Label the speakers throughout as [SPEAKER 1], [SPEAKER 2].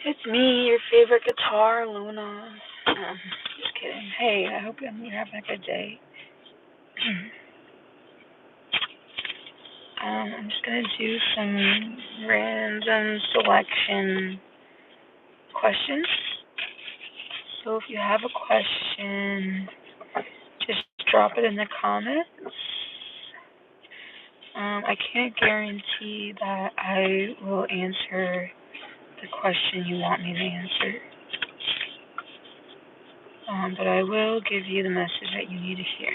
[SPEAKER 1] It's me, your favorite guitar, Luna. Just kidding. Hey, I hope you're having a good day. I'm just gonna do some random selection questions. So if you have a question, just drop it in the comments. I can't guarantee that I will answer the question you want me to answer. But I will give you the message that you need to hear.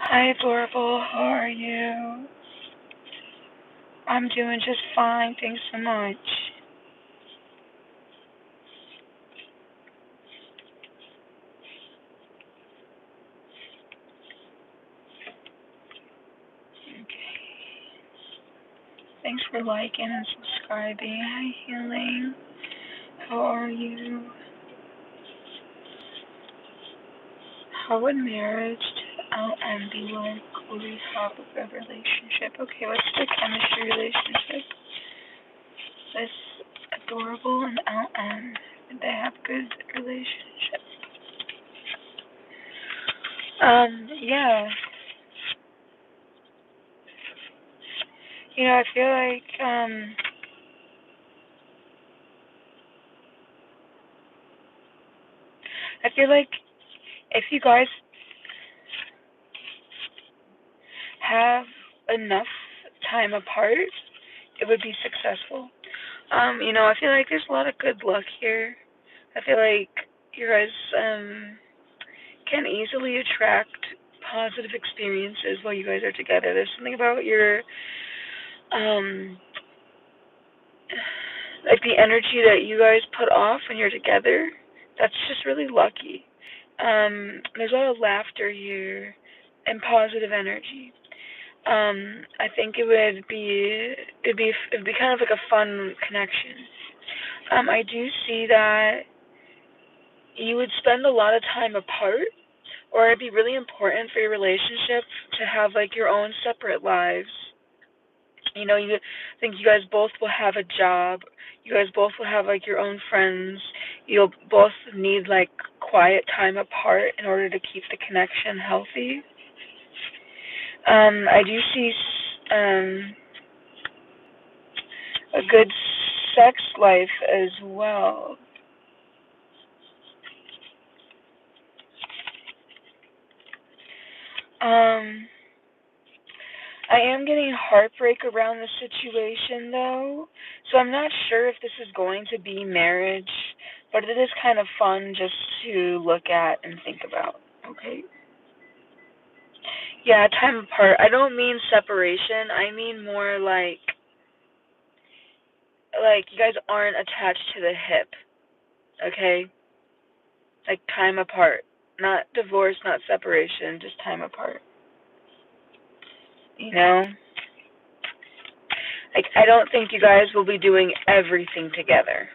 [SPEAKER 1] Hi, adorable. How are you? I'm doing just fine. Thanks so much. Okay. Thanks for liking and subscribing. Hi, Healing. How are you? How would marriage to LM be like? Will we have a good relationship? Okay, what's the chemistry relationship? This adorable and LM. They have good relationship. Yeah. I feel like, if you guys have enough time apart, it would be successful. I feel like there's a lot of good luck here. I feel like you guys can easily attract positive experiences while you guys are together. There's something about your like the energy that you guys put off when you're together. That's just really lucky. There's a lot of laughter here and positive energy. I think it'd be kind of like a fun connection. I do see that you would spend a lot of time apart, or it'd be really important for your relationship to have like your own separate lives. You think you guys both will have a job. You guys both will have like your own friends. You'll both need like quiet time apart in order to keep the connection healthy. I do see a good sex life as well. Um, I am getting heartbreak around the situation though, so I'm not sure if this is going to be marriage, but it is kind of fun just to look at and think about. Okay. Yeah, time apart. I don't mean separation. I mean more like you guys aren't attached to the hip. Okay? Like time apart. Not divorce, not separation, just time apart. You know? Like I don't think you guys will be doing everything together.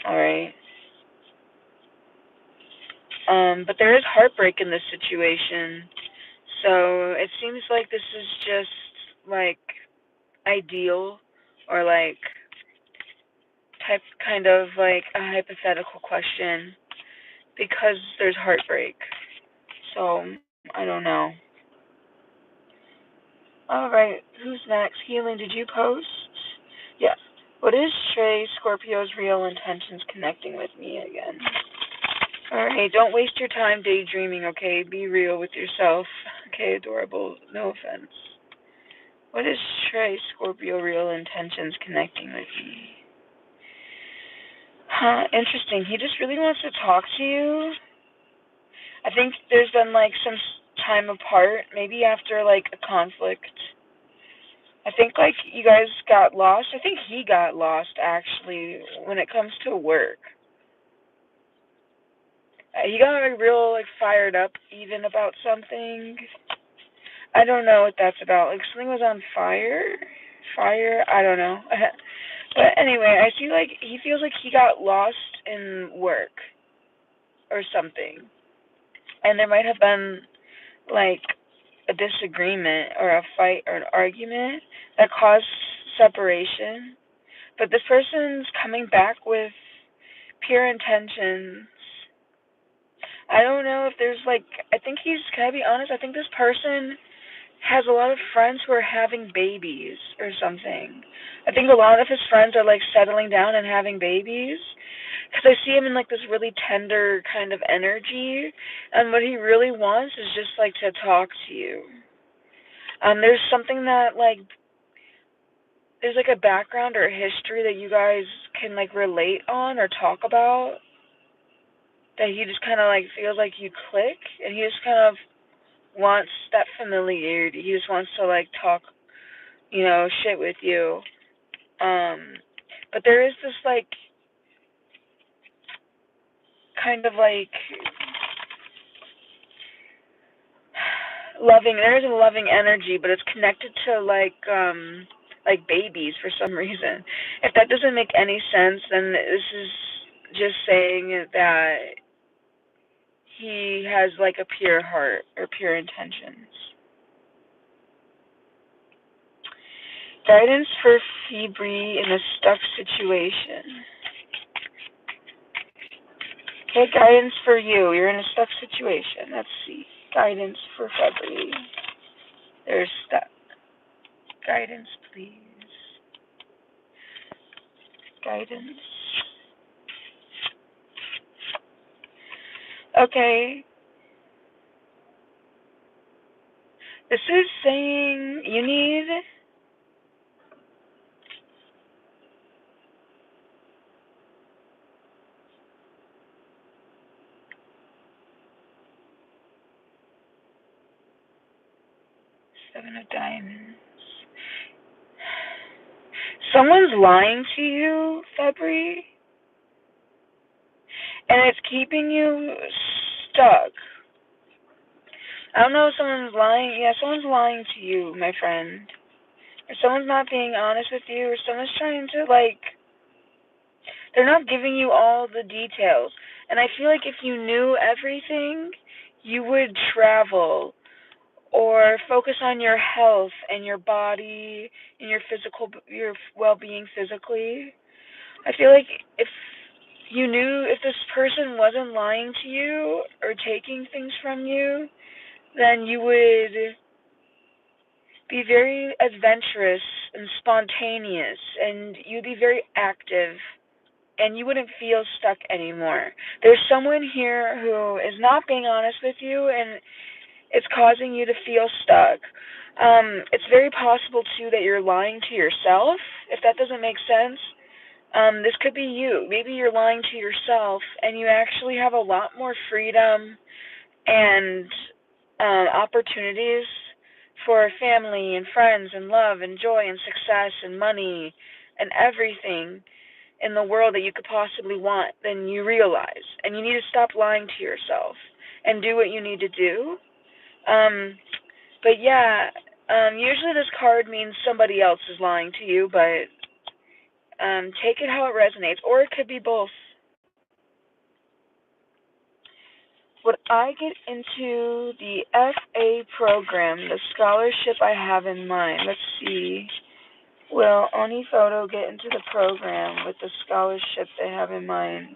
[SPEAKER 1] All right? But there is heartbreak in this situation. So it seems like this is just like ideal or like kind of like a hypothetical question because there's heartbreak. So I don't know. Alright, who's next? Healing, did you post? Yeah. What is Trey Scorpio's real intentions connecting with me again? Alright, don't waste your time daydreaming, okay? Be real with yourself. Okay, adorable. No offense. What is Trey Scorpio real intentions connecting with me? Huh, interesting. He just really wants to talk to you. I think there's been like some time apart, maybe after like a conflict. I think like you guys got lost. I think he got lost actually when it comes to work. He got like real like fired up even about something. I don't know what that's about. Like something was on fire. Fire. I don't know. But anyway, I see like he feels like he got lost in work or something, and there might have been like a disagreement or a fight or an argument that caused separation. But this person's coming back with pure intentions. I don't know if there's like, I think can I be honest? I think this person has a lot of friends who are having babies or something. I think a lot of his friends are like settling down and having babies. Because I see him in like this really tender kind of energy. And what he really wants is just like to talk to you. There's something that like, there's like a background or a history that you guys can like relate on or talk about, that he just kind of like feels like you click, and he just kind of wants that familiarity. He just wants to like talk, shit with you. But there is this like kind of like there is a loving energy, but it's connected to like babies for some reason. If that doesn't make any sense, then this is just saying that he has like a pure heart or pure intentions. Guidance for Febri in a stuck situation. Okay, guidance for you. You're in a stuck situation. Let's see. Guidance for Febri. There's stuck. Guidance, please. Guidance. Okay. This is saying you need Seven of Diamonds. Someone's lying to you, Febri, and it's keeping you stuck. I don't know if someone's lying. Yeah, someone's lying to you, my friend. Or someone's not being honest with you, or someone's trying to, like, they're not giving you all the details. And I feel like if you knew everything, you would travel or focus on your health and your body and your well-being physically. I feel like if if this person wasn't lying to you or taking things from you, then you would be very adventurous and spontaneous, and you'd be very active, and you wouldn't feel stuck anymore. There's someone here who is not being honest with you, and it's causing you to feel stuck. It's very possible, too, that you're lying to yourself, if that doesn't make sense. This could be you. Maybe you're lying to yourself, and you actually have a lot more freedom and opportunities for family and friends and love and joy and success and money and everything in the world that you could possibly want than you realize. And you need to stop lying to yourself and do what you need to do. But yeah, usually this card means somebody else is lying to you, but take it how it resonates, or it could be both. Would I get into the FA program, the scholarship I have in mind? Let's see. Will Oni Photo get into the program with the scholarship they have in mind?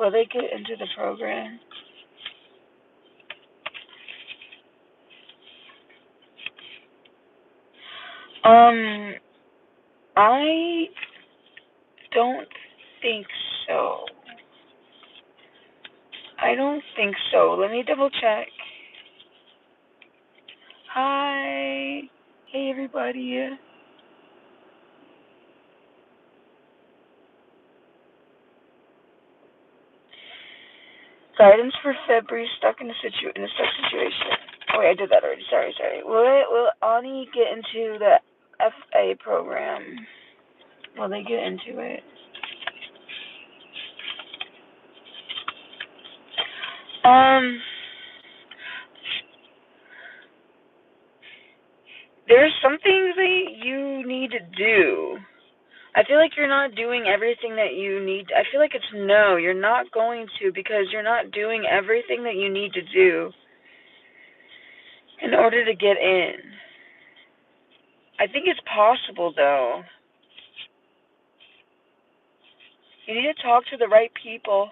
[SPEAKER 1] Will they get into the program? I don't think so. I don't think so. Let me double check. Hi. Hey, everybody. Guidance for February stuck in a stuck situation. Oh wait, I did that already. Sorry. Will Ani get into the FA program? Will they get into it? There's some things that you need to do. I feel like you're not doing everything that you need. I feel like it's no, you're not going to, because you're not doing everything that you need to do in order to get in. I think it's possible, though. You need to talk to the right people.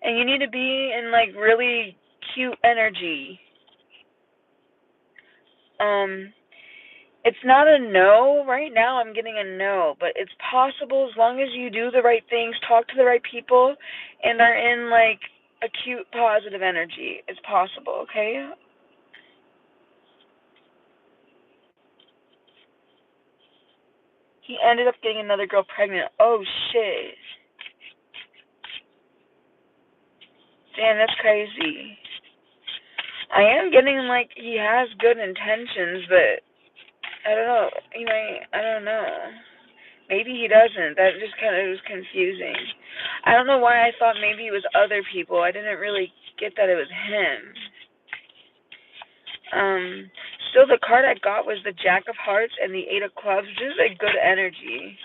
[SPEAKER 1] And you need to be in, like, really cute energy. It's not a no. Right now I'm getting a no, but it's possible as long as you do the right things, talk to the right people, and are in, like, a cute, positive energy. It's possible, okay? He ended up getting another girl pregnant. Oh, shit. Damn, that's crazy. I am getting, like, he has good intentions, but I don't know. I don't know. Maybe he doesn't. That just kind of was confusing. I don't know why I thought maybe it was other people. I didn't really get that it was him. Still, the card I got was the Jack of Hearts and the Eight of Clubs, which is a good energy.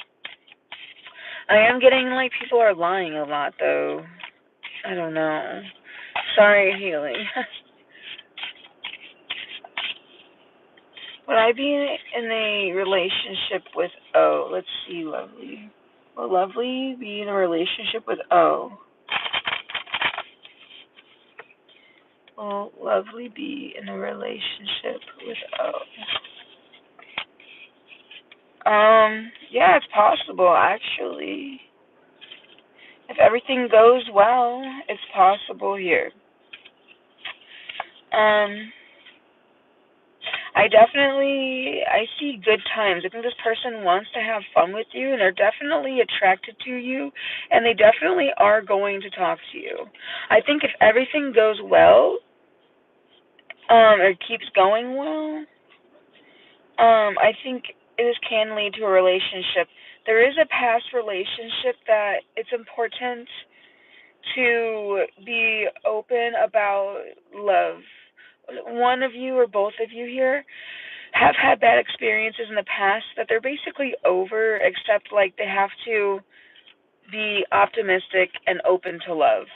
[SPEAKER 1] I am getting, like, people are lying a lot, though. I don't know. Sorry, Healing. Would I be in a relationship with O? Let's see, Lovely. Will Lovely be in a relationship with O? Will Lovely be in a relationship with O? Yeah, it's possible, actually. If everything goes well, it's possible here. I see good times. I think this person wants to have fun with you, and they're definitely attracted to you, and they definitely are going to talk to you. I think if everything goes well, or keeps going well, I think this can lead to a relationship. There is a past relationship that it's important to be open about love. One of you or both of you here have had bad experiences in the past that they're basically over, except like they have to be optimistic and open to love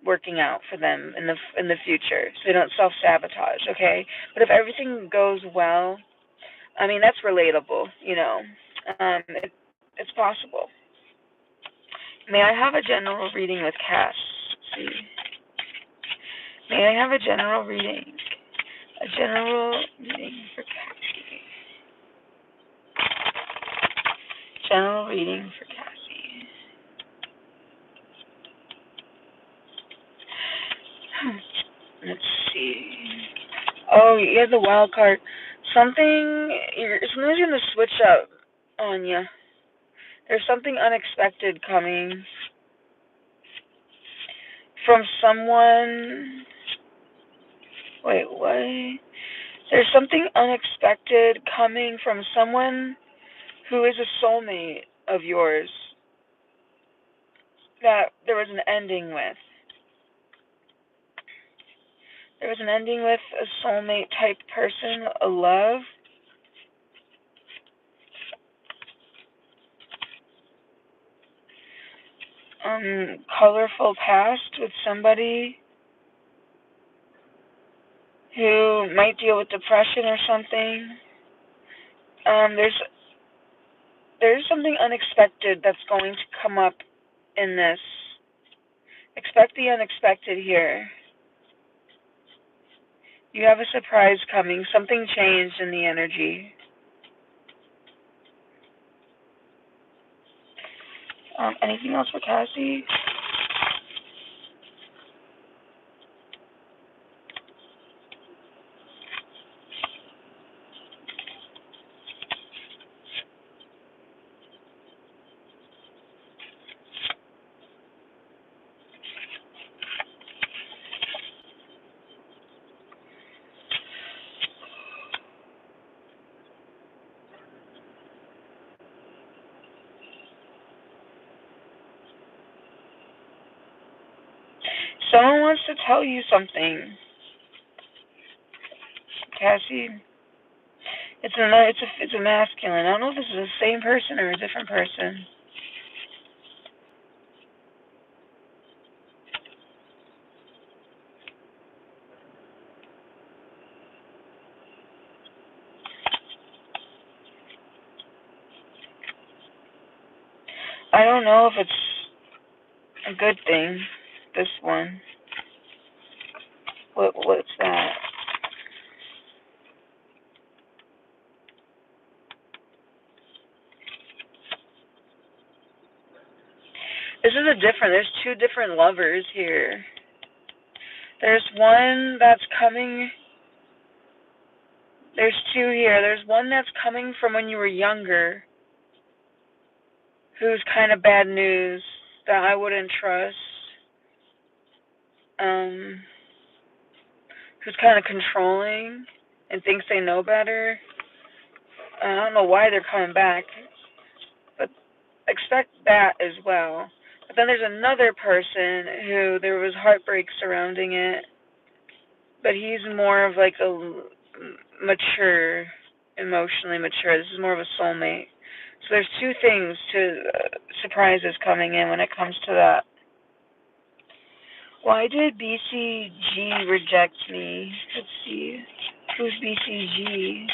[SPEAKER 1] working out for them in the future, so they don't self-sabotage, okay? But if everything goes well, I mean, that's relatable, you know. It's possible. May I have a general reading with Cass? Let's see. May I have a general reading? A general reading for Cassie. General reading for Cassie. Let's see. Oh, you have the wild card. Something's gonna switch up on you. There's something unexpected coming from someone. Wait, what? There's something unexpected coming from someone who is a soulmate of yours that there was an ending with. There was an ending with a soulmate type person, a love. Colorful past with somebody who might deal with depression or something. There's something unexpected that's going to come up in this. Expect the unexpected here. You have a surprise coming. Something changed in the energy. Anything else for Cassie? Someone wants to tell you something, Cassie. It's a masculine. I don't know if this is the same person or a different person. I don't know if it's a good thing. This one. What's that? There's two different lovers here. There's one that's coming. There's two here. There's one that's coming from when you were younger, who's kind of bad news that I wouldn't trust. Who's kind of controlling and thinks they know better. I don't know why they're coming back, but expect that as well. But then there's another person who there was heartbreak surrounding it, but he's more of like a mature, emotionally mature. This is more of a soulmate. So there's two things to surprises coming in when it comes to that. Why did BCG reject me? Let's see. Who's BCG?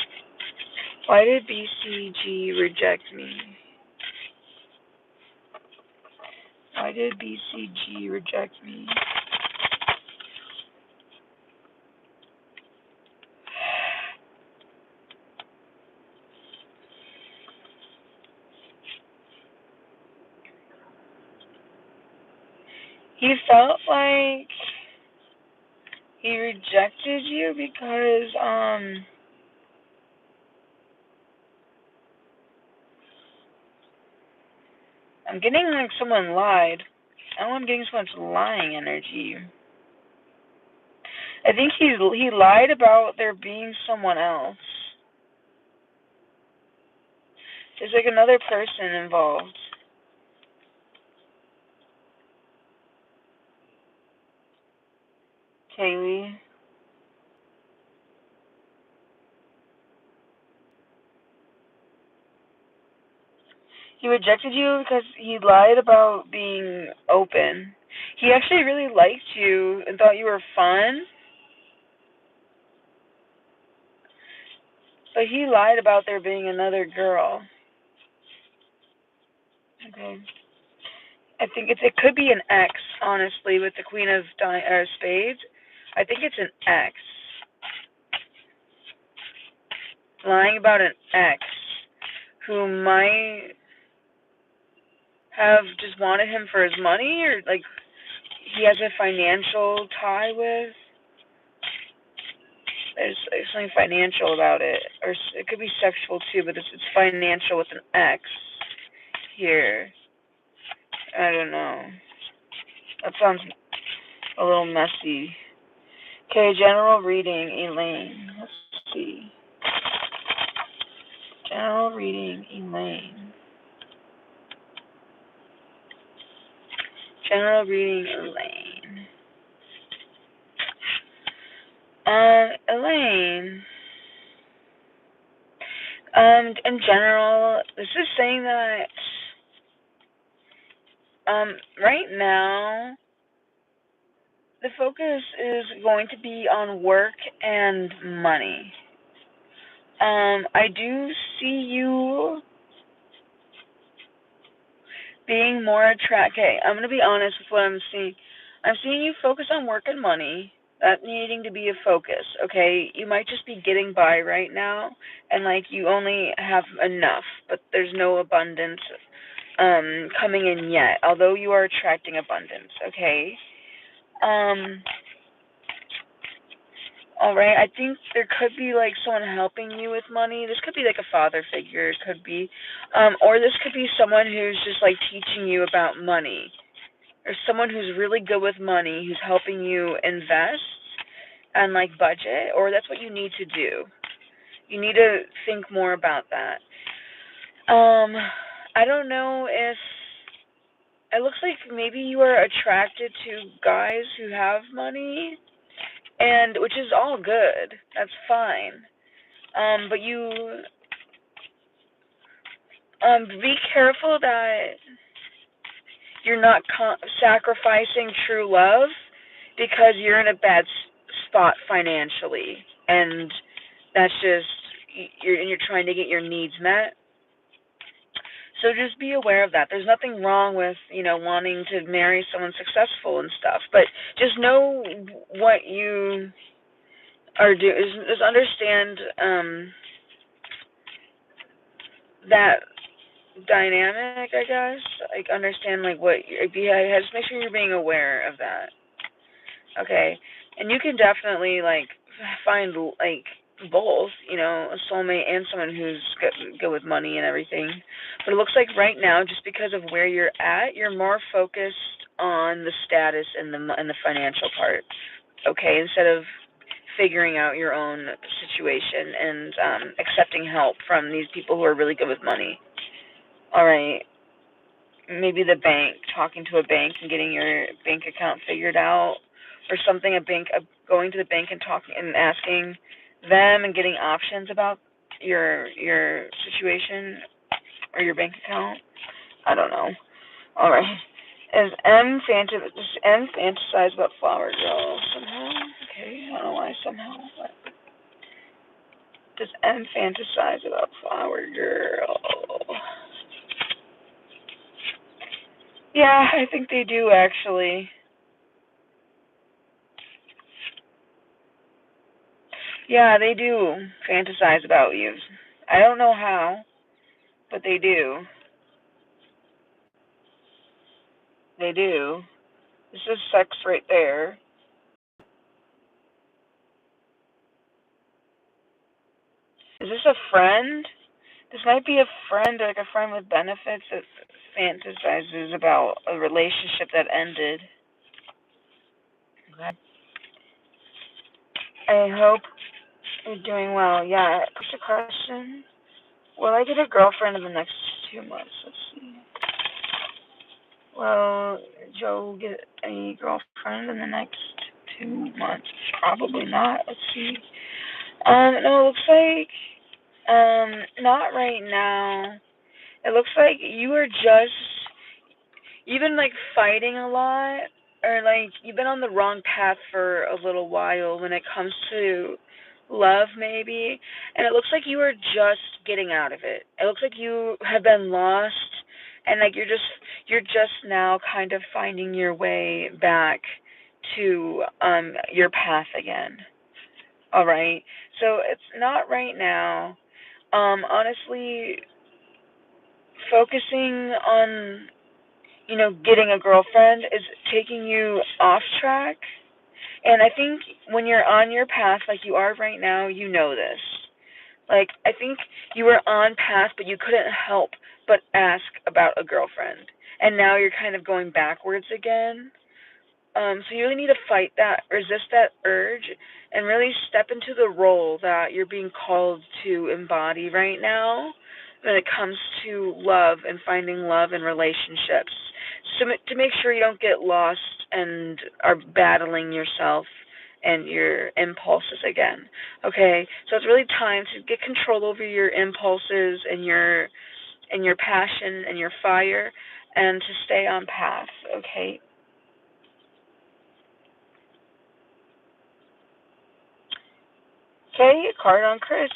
[SPEAKER 1] Why did BCG reject me? Why did BCG reject me? He felt like he rejected you because, I'm getting like someone lied. I'm getting so much lying energy. I think he lied about there being someone else. There's like another person involved. Kaylee. He rejected you because he lied about being open. He actually really liked you and thought you were fun, but he lied about there being another girl. Okay. I think it could be an ex, honestly, with the Queen of Spades. I think it's an ex. Lying about an ex who might have just wanted him for his money, or like he has a financial tie with. There's something financial about it, or it could be sexual too, but it's financial with an X here. I don't know. That sounds a little messy. Okay, general reading, Elaine. Let's see. General reading, Elaine. General reading, Elaine. Elaine. In general, this is saying that right now the focus is going to be on work and money. I do see you being more Okay, I'm gonna be honest with what I'm seeing. I'm seeing you focus on work and money. That needing to be a focus. Okay, you might just be getting by right now, and like you only have enough, but there's no abundance coming in yet. Although you are attracting abundance. Okay. Um. All right. I think there could be like someone helping you with money. This could be like a father figure. It could be, or this could be someone who's just like teaching you about money, or someone who's really good with money who's helping you invest and like budget. Or that's what you need to do. You need to think more about that. Um, I don't know if it looks like maybe you are attracted to guys who have money, and which is all good. That's fine. But you be careful that you're not sacrificing true love because you're in a bad spot financially, and that's just you're trying to get your needs met. So just be aware of that. There's nothing wrong with wanting to marry someone successful and stuff, but just know what you are doing. Just understand that dynamic, I guess. Like understand like what just make sure you're being aware of that. Okay. And you can definitely like find like both, a soulmate and someone who's good with money and everything. But it looks like right now, just because of where you're at, you're more focused on the status and the financial part. Okay, instead of figuring out your own situation and accepting help from these people who are really good with money. All right. Maybe the bank, talking to a bank and getting your bank account figured out, or something. Going to the bank and talking and asking them and getting options about your situation or your bank account. I don't know. All right. Does M fantasize about Flower Girl somehow? Okay, I don't know why somehow. But does M fantasize about Flower Girl? Yeah, I think they do actually. Yeah, they do fantasize about you. I don't know how, but they do. They do. This is sex right there. Is this a friend? This might be a friend, like a friend with benefits that fantasizes about a relationship that ended. Okay. I hope you're doing well. Yeah, push a question. Will I get a girlfriend in the next 2 months? Let's see. Will Joe get a girlfriend in the next 2 months? Probably not. Let's see. No, it looks like not right now. It looks like you've been like fighting a lot, or like you've been on the wrong path for a little while when it comes to love maybe, and it looks like you are just getting out of it. It looks like you have been lost, and like you're just now kind of finding your way back to your path again. All right. So it's not right now. Honestly, focusing on getting a girlfriend is taking you off track. And I think when you're on your path like you are right now, you know this. Like, I think you were on path, but you couldn't help but ask about a girlfriend. And now you're kind of going backwards again. So you really need to fight that, resist that urge, and really step into the role that you're being called to embody right now when it comes to love and finding love in relationships. So to make sure you don't get lost and are battling yourself and your impulses again. Okay? So it's really time to get control over your impulses and your passion and your fire, and to stay on path. Okay? Okay, a card on Chris.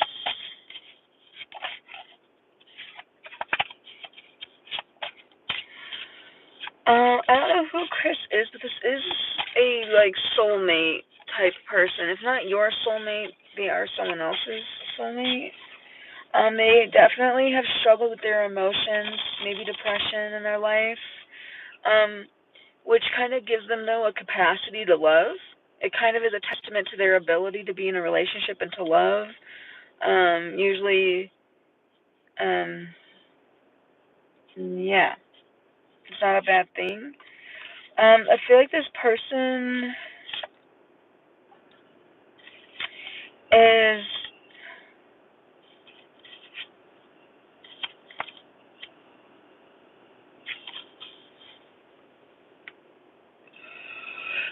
[SPEAKER 1] I don't know who Chris is, but this is a like soulmate type person. If not your soulmate, they are someone else's soulmate. They definitely have struggled with their emotions, maybe depression in their life, um, which kind of gives them though a capacity to love. It kind of is a testament to their ability to be in a relationship and to love. Usually, um, yeah, it's not a bad thing. I feel like is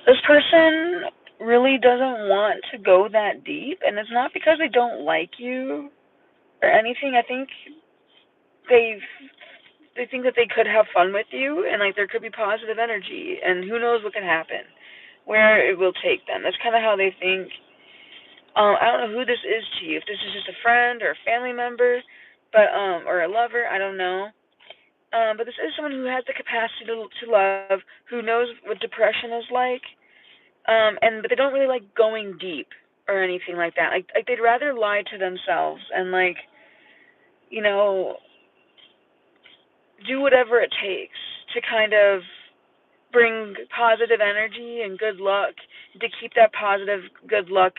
[SPEAKER 1] this person really doesn't want to go that deep, and it's not because they don't like you or anything. I think they they think that they could have fun with you, and like there could be positive energy, and who knows what can happen, where it will take them. That's kind of how they think. I don't know who this is to you. If this is just a friend or a family member, but or a lover, I don't know. But this is someone who has the capacity to love, who knows what depression is like, and but they don't really like going deep or anything like that. Like they'd rather lie to themselves and like you know do whatever it takes to kind of bring positive energy and good luck, to keep that positive good luck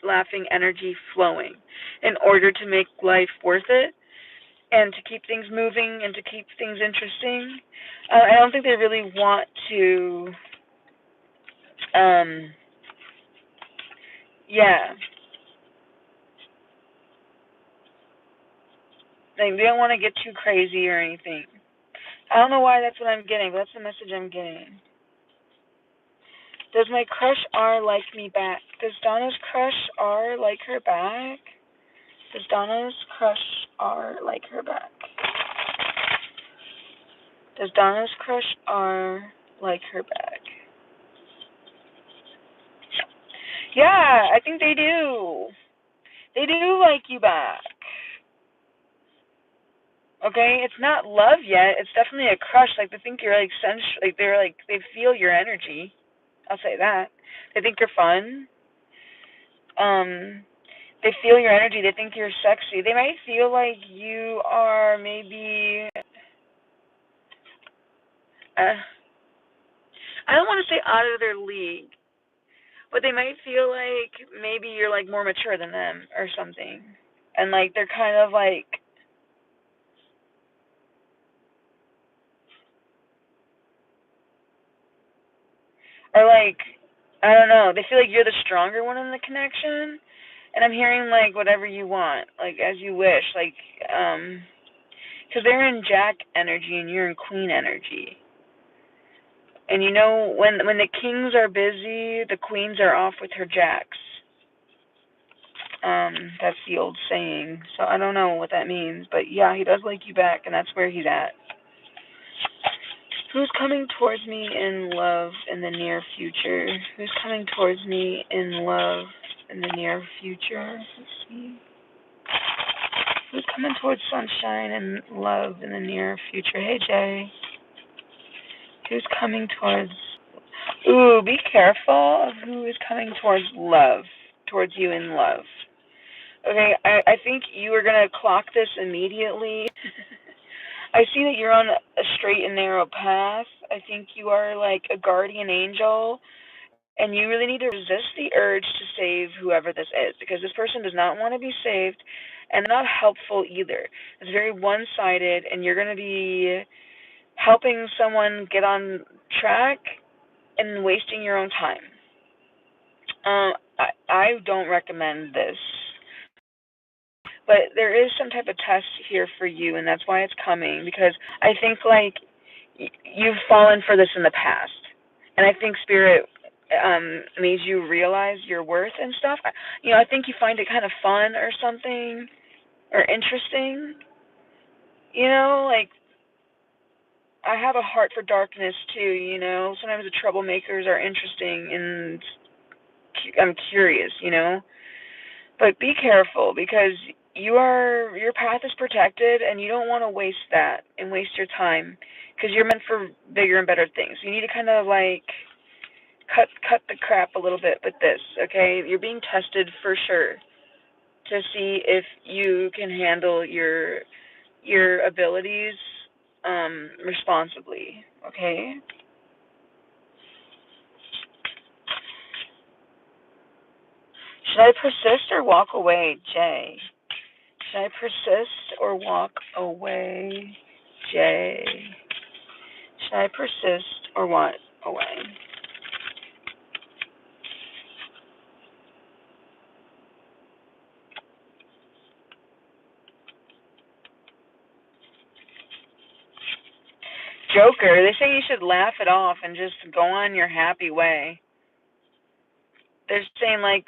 [SPEAKER 1] laughing energy flowing in order to make life worth it and to keep things moving and to keep things interesting. I don't think they really want to um yeah, like they don't want to get too crazy or anything. I don't know why that's what I'm getting, but that's the message I'm getting. Does my crush R like me back? Does Donna's crush R like her back? Does Donna's crush R like her back? Does Donna's crush R like her back? Yeah, I think they do. They do like you back. Okay, it's not love yet. It's definitely a crush. Like they think you're like like they're like they feel your energy. I'll say that. They think you're fun. Um, they feel your energy. They think you're sexy. They might feel like you are maybe. Uh, I don't want to say out of their league, but they might feel like maybe you're like more mature than them or something, and like they're kind of like, or like, I don't know. They feel like you're the stronger one in the connection, and I'm hearing like whatever you want, like as you wish, like because they're in Jack energy and you're in Queen energy. And you know, when the kings are busy, the queens are off with her jacks. That's the old saying. So I don't know what that means, but yeah, he does like you back, and that's where he's at. Who's coming towards me in love in the near future? Who's coming towards me in love in the near future? Let's see. Who's coming towards sunshine and love in the near future? Hey, Jay. Who's coming towards... Ooh, be careful of who is coming towards love, towards you in love. Okay, I think you are going to clock this immediately. I see that you're on a straight and narrow path. I think you are like a guardian angel, and you really need to resist the urge to save whoever this is, because this person does not want to be saved, and they're not helpful either. It's very one-sided, and you're going to be helping someone get on track and wasting your own time. I don't recommend this, but there is some type of test here for you, and that's why it's coming, because I think like you've fallen for this in the past, and I think spirit made you realize your worth and stuff. I think you find it kind of fun or something or interesting. Like I have a heart for darkness too. Sometimes the troublemakers are interesting, and I'm curious. But be careful, because your path is protected, and you don't want to waste that and waste your time, because you're meant for bigger and better things. You need to kind of like cut the crap a little bit with this, okay? You're being tested for sure to see if you can handle your abilities responsibly, okay? Should I persist or walk away, Jay? Should I persist or walk away, Jay? Should I persist or walk away? Joker, they say you should laugh it off and just go on your happy way. They're saying, like,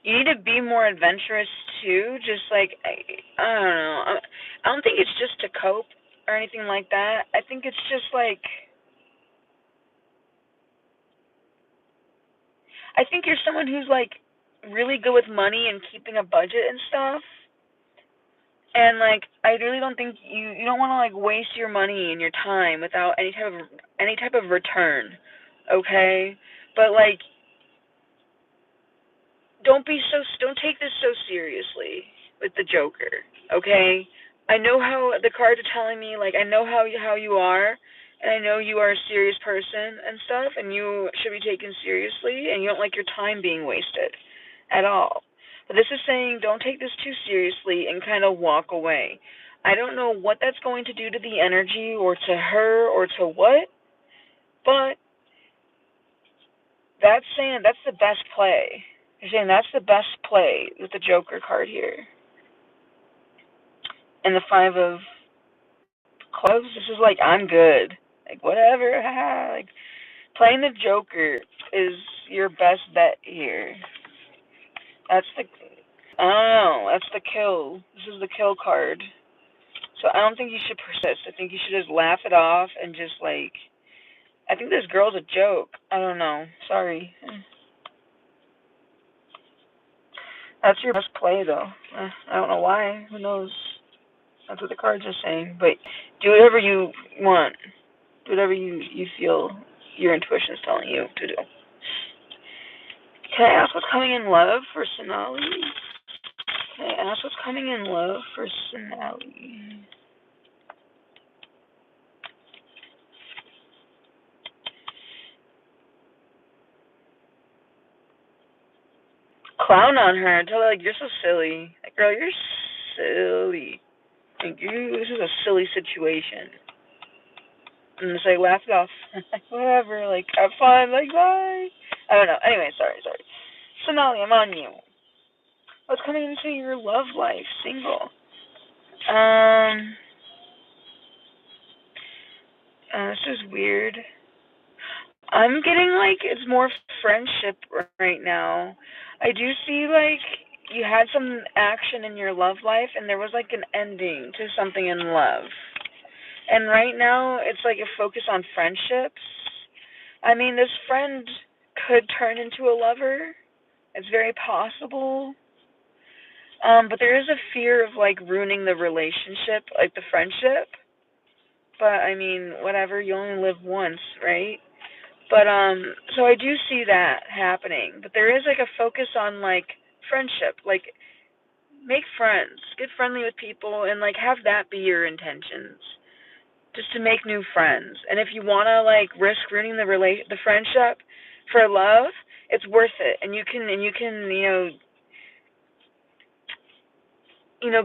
[SPEAKER 1] you need to be more adventurous, too. Just, like, I don't know. I don't think it's just to cope or anything like that. I think it's just, like, I think you're someone who's, like, really good with money and keeping a budget and stuff. And like, I really don't think you don't want to like waste your money and your time without any type of return, okay? But like, don't take this so seriously with the Joker, okay? I know how the cards are telling me, like, I know how you are, and I know you are a serious person and stuff, and you should be taken seriously, and you don't like your time being wasted at all. But this is saying don't take this too seriously and kind of walk away. I don't know what that's going to do to the energy or to her or to what, but that's saying that's the best play. You're saying that's the best play with the Joker card here. And the Five of Clubs, this is like, I'm good. Like, whatever. Like, playing the Joker is your best bet here. That's the, I don't know, that's the kill. This is the kill card. So I don't think you should persist. I think you should just laugh it off and just, like, I think this girl's a joke. I don't know. Sorry. That's your best play, though. I don't know why. Who knows? That's what the cards are saying. But do whatever you want. Do whatever you feel your intuition is telling you to do. Can I ask what's coming in love for Sonali? Can I ask what's coming in love for Sonali? Clown on her. Tell her, like, you're so silly. Like, girl, you're silly. Like, this is a silly situation. And just, like, laugh it off. Whatever. Like, have fun. Like, bye. I don't know. Anyway, sorry. Sonali, I'm on you. What's coming into your love life? Single. This is weird. I'm getting like it's more friendship right now. I do see like you had some action in your love life and there was like an ending to something in love. And right now it's like a focus on friendships. I mean, this friend could turn into a lover. It's very possible. But there is a fear of like ruining the relationship, like the friendship. But I mean, whatever, you only live once, right? But so I do see that happening. But there is like a focus on like friendship, like make friends, get friendly with people, and like have that be your intentions, just to make new friends. And if you wanna like risk ruining the friendship for love, it's worth it. And you can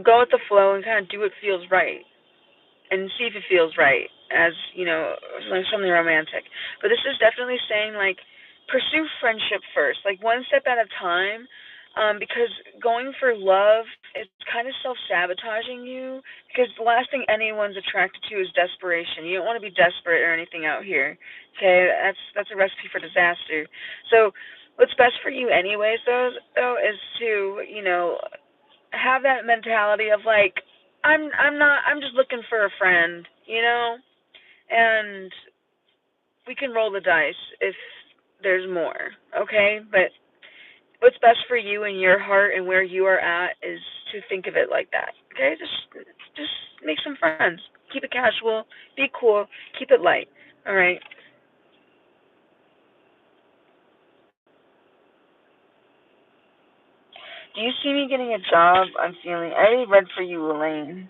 [SPEAKER 1] go with the flow and kind of do what feels right. And see if it feels right as, something romantic. But this is definitely saying, like, pursue friendship first, like, one step at a time, because going for love is kind of self-sabotaging you, because the last thing anyone's attracted to is desperation. You don't want to be desperate or anything out here, okay? That's a recipe for disaster. So what's best for you anyways, though, is to, have that mentality of, like, I'm just looking for a friend, and we can roll the dice if there's more, okay? But what's best for you and your heart and where you are at is to think of it like that, okay? Just make some friends. Keep it casual. Be cool. Keep it light. All right. Do you see me getting a job? I'm feeling. I already read for you, Elaine.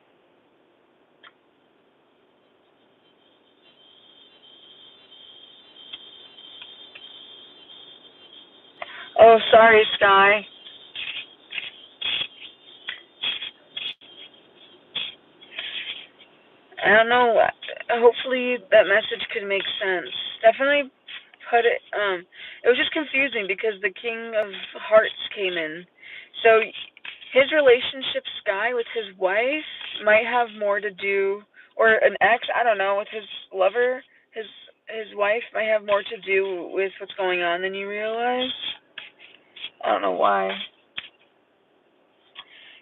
[SPEAKER 1] Oh, sorry, Sky. I don't know. Hopefully that message could make sense. Definitely put it. It was just confusing because the King of Hearts came in. So his relationship, Sky, with his wife might have more to do, or an ex. I don't know, with his lover. His wife might have more to do with what's going on than you realize. I don't know why.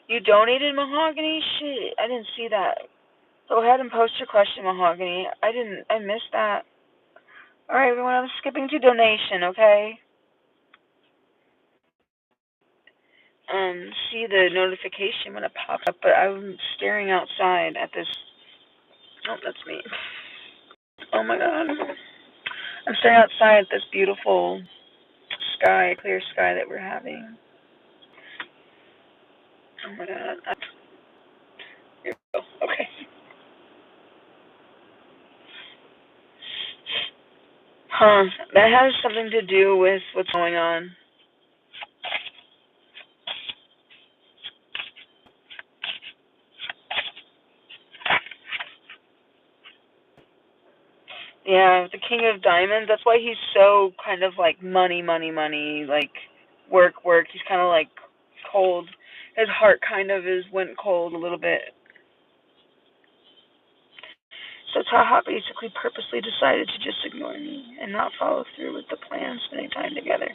[SPEAKER 1] You donated mahogany? Shit, I didn't see that. Go ahead and post your question, Mahogany. I missed that. Alright, everyone, I'm skipping to donation, okay? See the notification when it pops up, but I'm staring outside at this. Oh, that's me. Oh my god. I'm staring outside at this beautiful sky, clear sky that we're having. Oh my god. Here we go. Okay. Huh. That has something to do with what's going on. Yeah, the King of Diamonds. That's why he's so kind of like money, money, money, like work, work. He's kind of like cold. His heart kind of went cold a little bit. So Taha basically purposely decided to just ignore me and not follow through with the plan, spending time together.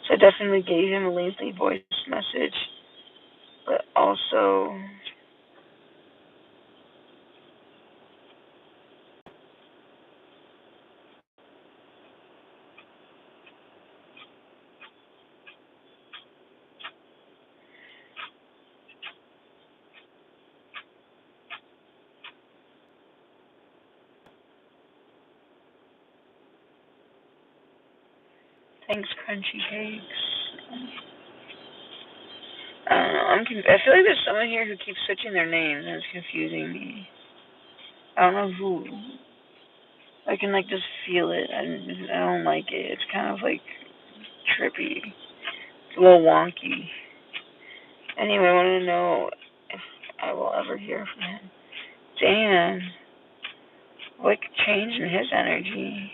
[SPEAKER 1] So I definitely gave him a lengthy voice message, but also thanks, Crunchy Cakes. I don't know. I feel like there's someone here who keeps switching their names, and it's confusing me. I don't know who. I can like just feel it. I don't like it. It's kind of like trippy. It's a little wonky. Anyway, I want to know if I will ever hear from him. Dan, what change in his energy?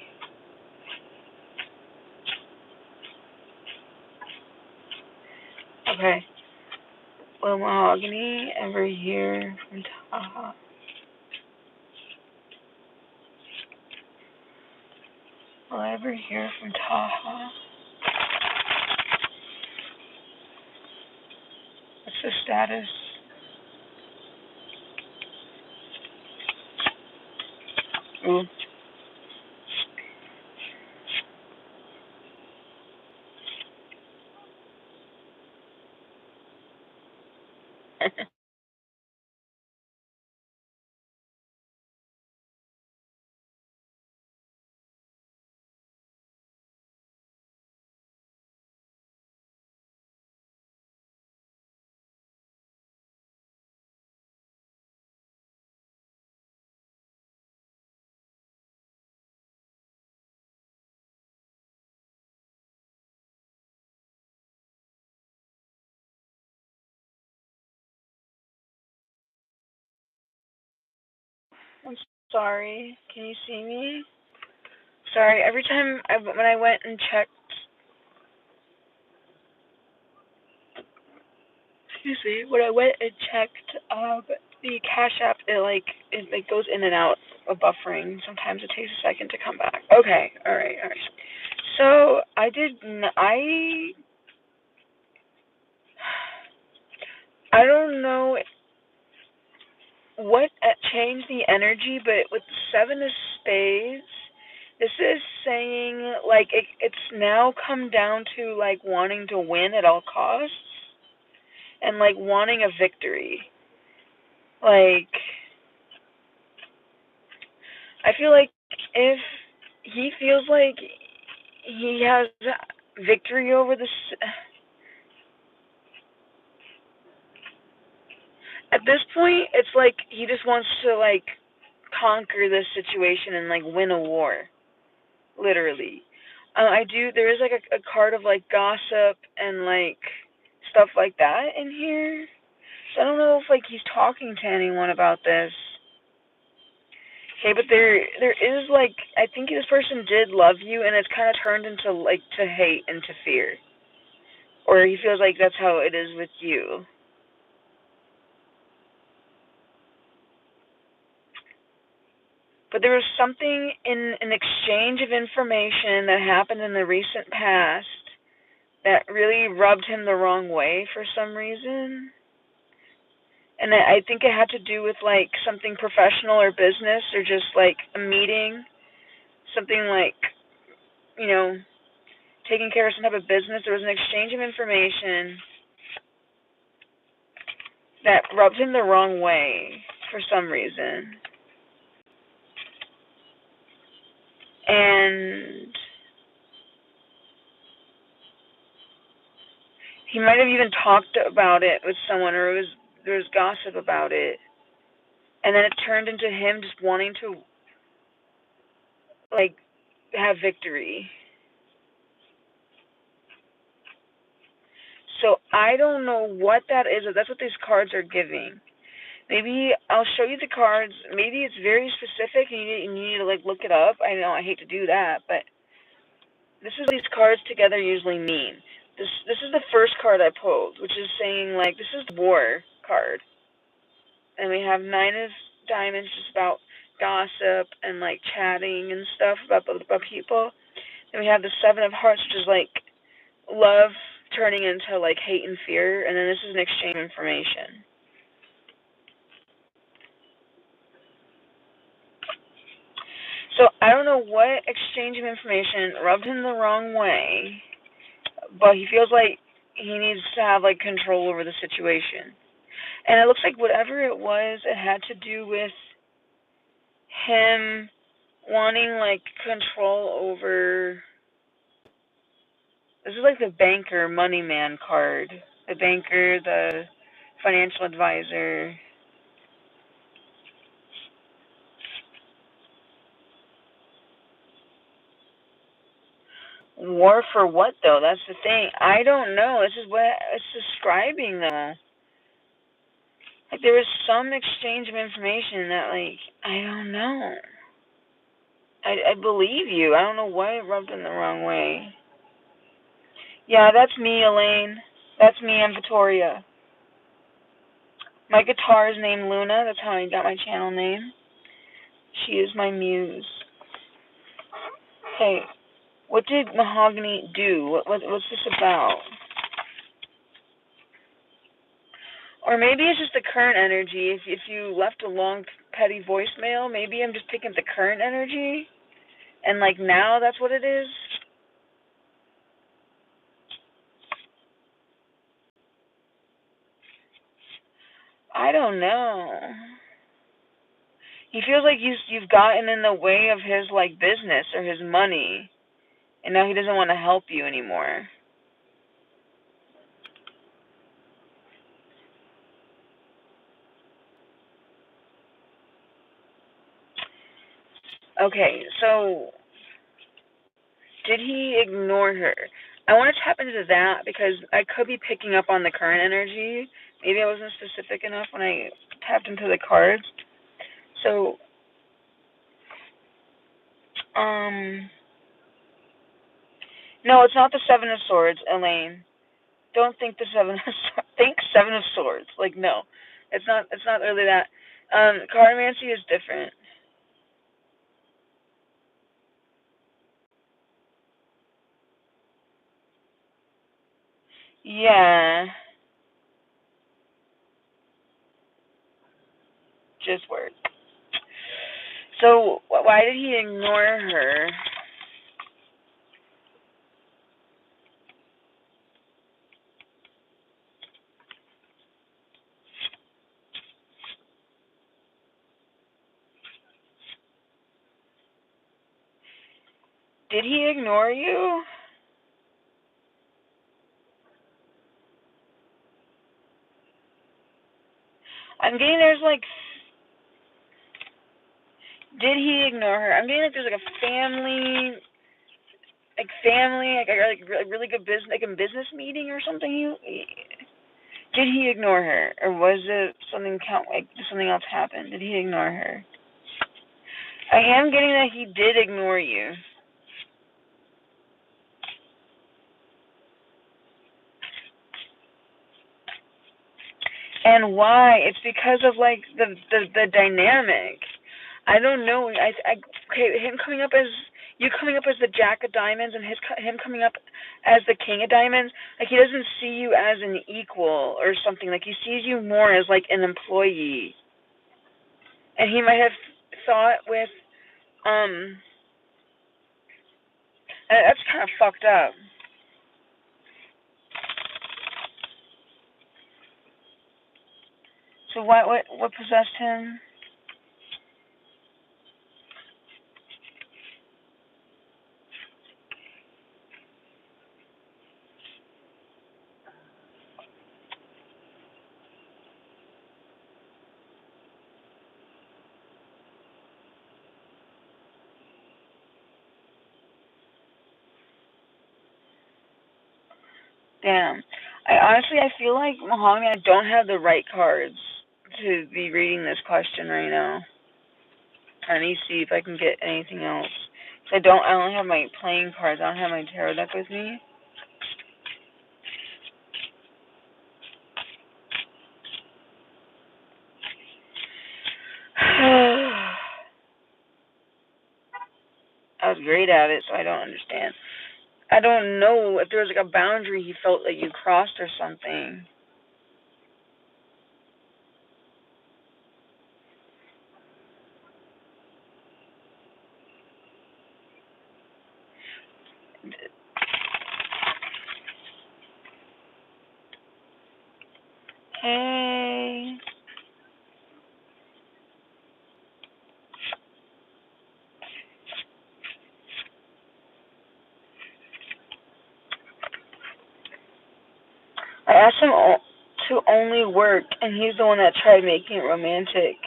[SPEAKER 1] Okay. Will Mahogany ever hear from Taha? Will I ever hear from Taha? What's the status? Ooh. I'm sorry. Can you see me? Sorry. Every time when I went and checked, excuse me, when I went and checked the Cash App, it goes in and out of buffering. Sometimes it takes a second to come back. Okay. All right. All right. So I don't know what changed the energy, but with the Seven of Spades, this is saying like it's now come down to like wanting to win at all costs and like wanting a victory. Like I feel like if he feels like he has victory over this, at this point, it's like he just wants to like conquer this situation and like win a war, literally. I do. There is like a card of like gossip and like stuff like that in here. So I don't know if like he's talking to anyone about this. Okay, but there is like I think this person did love you, and it's kind of turned into like to hate and to fear, or he feels like that's how it is with you. But there was something in an exchange of information that happened in the recent past that really rubbed him the wrong way for some reason. And I think it had to do with like something professional or business or just like a meeting, something like, you know, taking care of some type of business. There was an exchange of information that rubbed him the wrong way for some reason. And he might have even talked about it with someone, or there was gossip about it. And then it turned into him just wanting to like have victory. So I don't know what that is. That's what these cards are giving. Maybe I'll show you the cards. Maybe it's very specific and you need to like look it up. I know I hate to do that, but this is what these cards together usually mean. This is the first card I pulled, which is saying like this is the war card. And we have Nine of Diamonds, just about gossip and like chatting and stuff about people. Then we have the Seven of Hearts, which is like love turning into like hate and fear. And then this is an exchange of information. So I don't know what exchange of information rubbed him the wrong way, but he feels like he needs to have like control over the situation. And it looks like whatever it was, it had to do with him wanting like control over. This is like the banker, money man card. The banker, the financial advisor. War for what though? That's the thing. I don't know. This is what it's describing though. Like there was some exchange of information that like I don't know. I believe you. I don't know why it rubbed in the wrong way. Yeah, that's me, Elaine. That's me. I'm Victoria. My guitar is named Luna. That's how I got my channel name. She is my muse. Hey, what did Mahogany do? What's this about? Or maybe it's just the current energy. If you left a long petty voicemail, maybe I'm just picking up the current energy, and like now that's what it is. I don't know. He feels like you've gotten in the way of his like business or his money, and now he doesn't want to help you anymore. Okay, so did he ignore her? I want to tap into that because I could be picking up on the current energy. Maybe I wasn't specific enough when I tapped into the cards. So, um, no, it's not the Seven of Swords, Elaine. Don't think the Seven of Swords. Think Seven of Swords. Like, no. It's not. It's not really that. Cardmancy is different. Yeah. Just work. So, why did he ignore her? did he ignore you? I'm getting there's like, did he ignore her? I'm getting like there's like a family, like a really good business, like a business meeting or something. Did he ignore her, or was it something like something else happened? Did he ignore her? I am getting that he did ignore you. And why? It's because of like the dynamic. I don't know. Okay, him coming up as you coming up as the Jack of Diamonds and him coming up as the King of Diamonds. Like he doesn't see you as an equal or something. Like he sees you more as like an employee. And he might have thought with that's kind of fucked up. So what possessed him? Damn. I feel like Mahogany, I don't have the right cards to be reading this question right now. Let me see if I can get anything else. I don't have my playing cards. I don't have my tarot deck with me. I was great at it, so I don't understand. I don't know if there was like a boundary he felt that you crossed or something. Hey. I asked him to only work, and he's the one that tried making it romantic.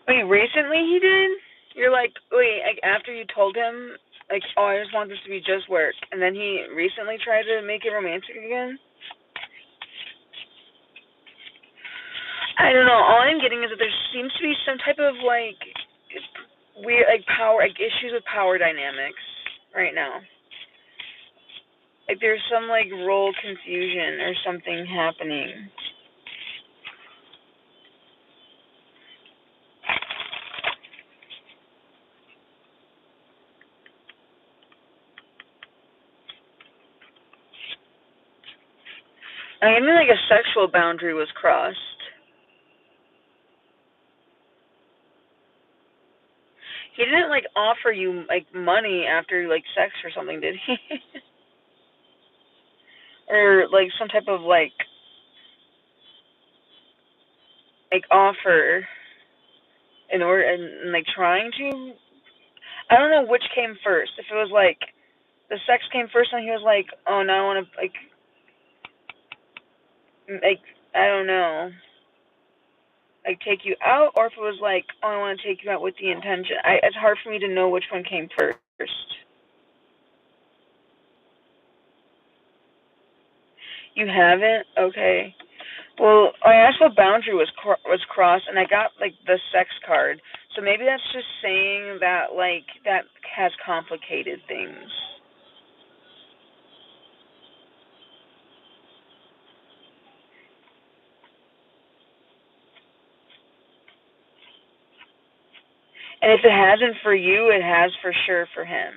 [SPEAKER 1] Wait, recently he did? You're like, wait, like after you told him, like, oh, I just want this to be just work, and then he recently tried to make it romantic again? I don't know. All I'm getting is that there seems to be some type of like weird, like power, like issues with power dynamics right now. Like there's some like role confusion or something happening. I mean, like a sexual boundary was crossed. He didn't like offer you like money after like sex or something, did he? Or like some type of like offer in order and like trying to. I don't know which came first. If it was like the sex came first and he was like, oh, now I want to like I don't know, like take you out, or if it was like, oh, I want to take you out with the intention. It's hard for me to know which one came first. You haven't? Okay. Well, I asked what boundary was crossed, and I got like the sex card. So maybe that's just saying that like that has complicated things. And if it hasn't for you, it has for sure for him.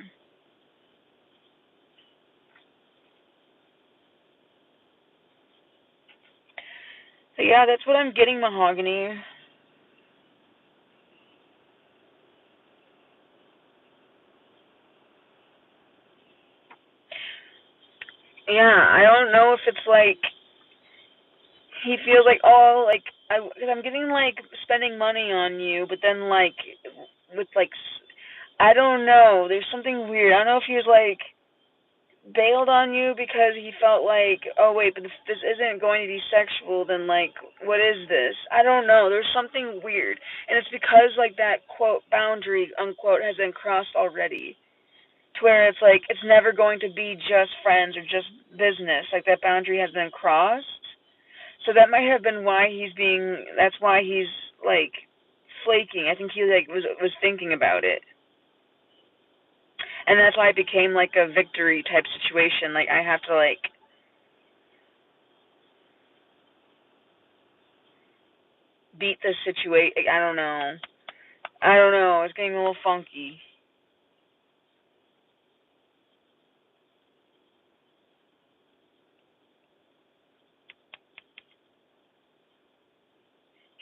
[SPEAKER 1] So yeah, that's what I'm getting, Mahogany. Yeah, I don't know if it's like he feels like, oh, like, cause I'm getting, like, spending money on you, but then, like, with, like, I don't know, there's something weird. I don't know if he was, like, bailed on you because he felt like, oh, wait, but this isn't going to be sexual, then, like, what is this? I don't know, there's something weird, and it's because, like, that, quote, boundary, unquote, has been crossed already, to where it's, like, it's never going to be just friends or just business, like, that boundary has been crossed. So that might have been why that's why he's, like, flaking. I think he, like, was thinking about it. And that's why it became, like, a victory type situation. Like, I have to, like, beat this situation. Like, I don't know. I don't know. It's getting a little funky.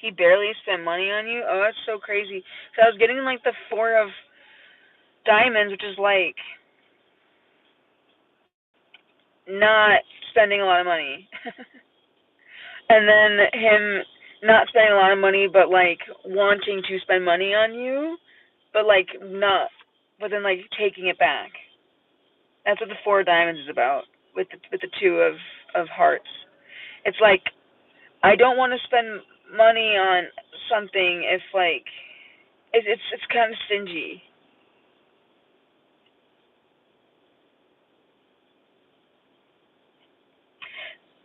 [SPEAKER 1] He barely spent money on you? Oh, that's so crazy. So I was getting, like, the 4 of diamonds, which is, like, not spending a lot of money. And then him not spending a lot of money, but, like, wanting to spend money on you, but, like, not, but then, like, taking it back. That's what the 4 of diamonds is about, with the 2 of hearts. It's like, I don't want to spend money on something if, like, it's kind of stingy.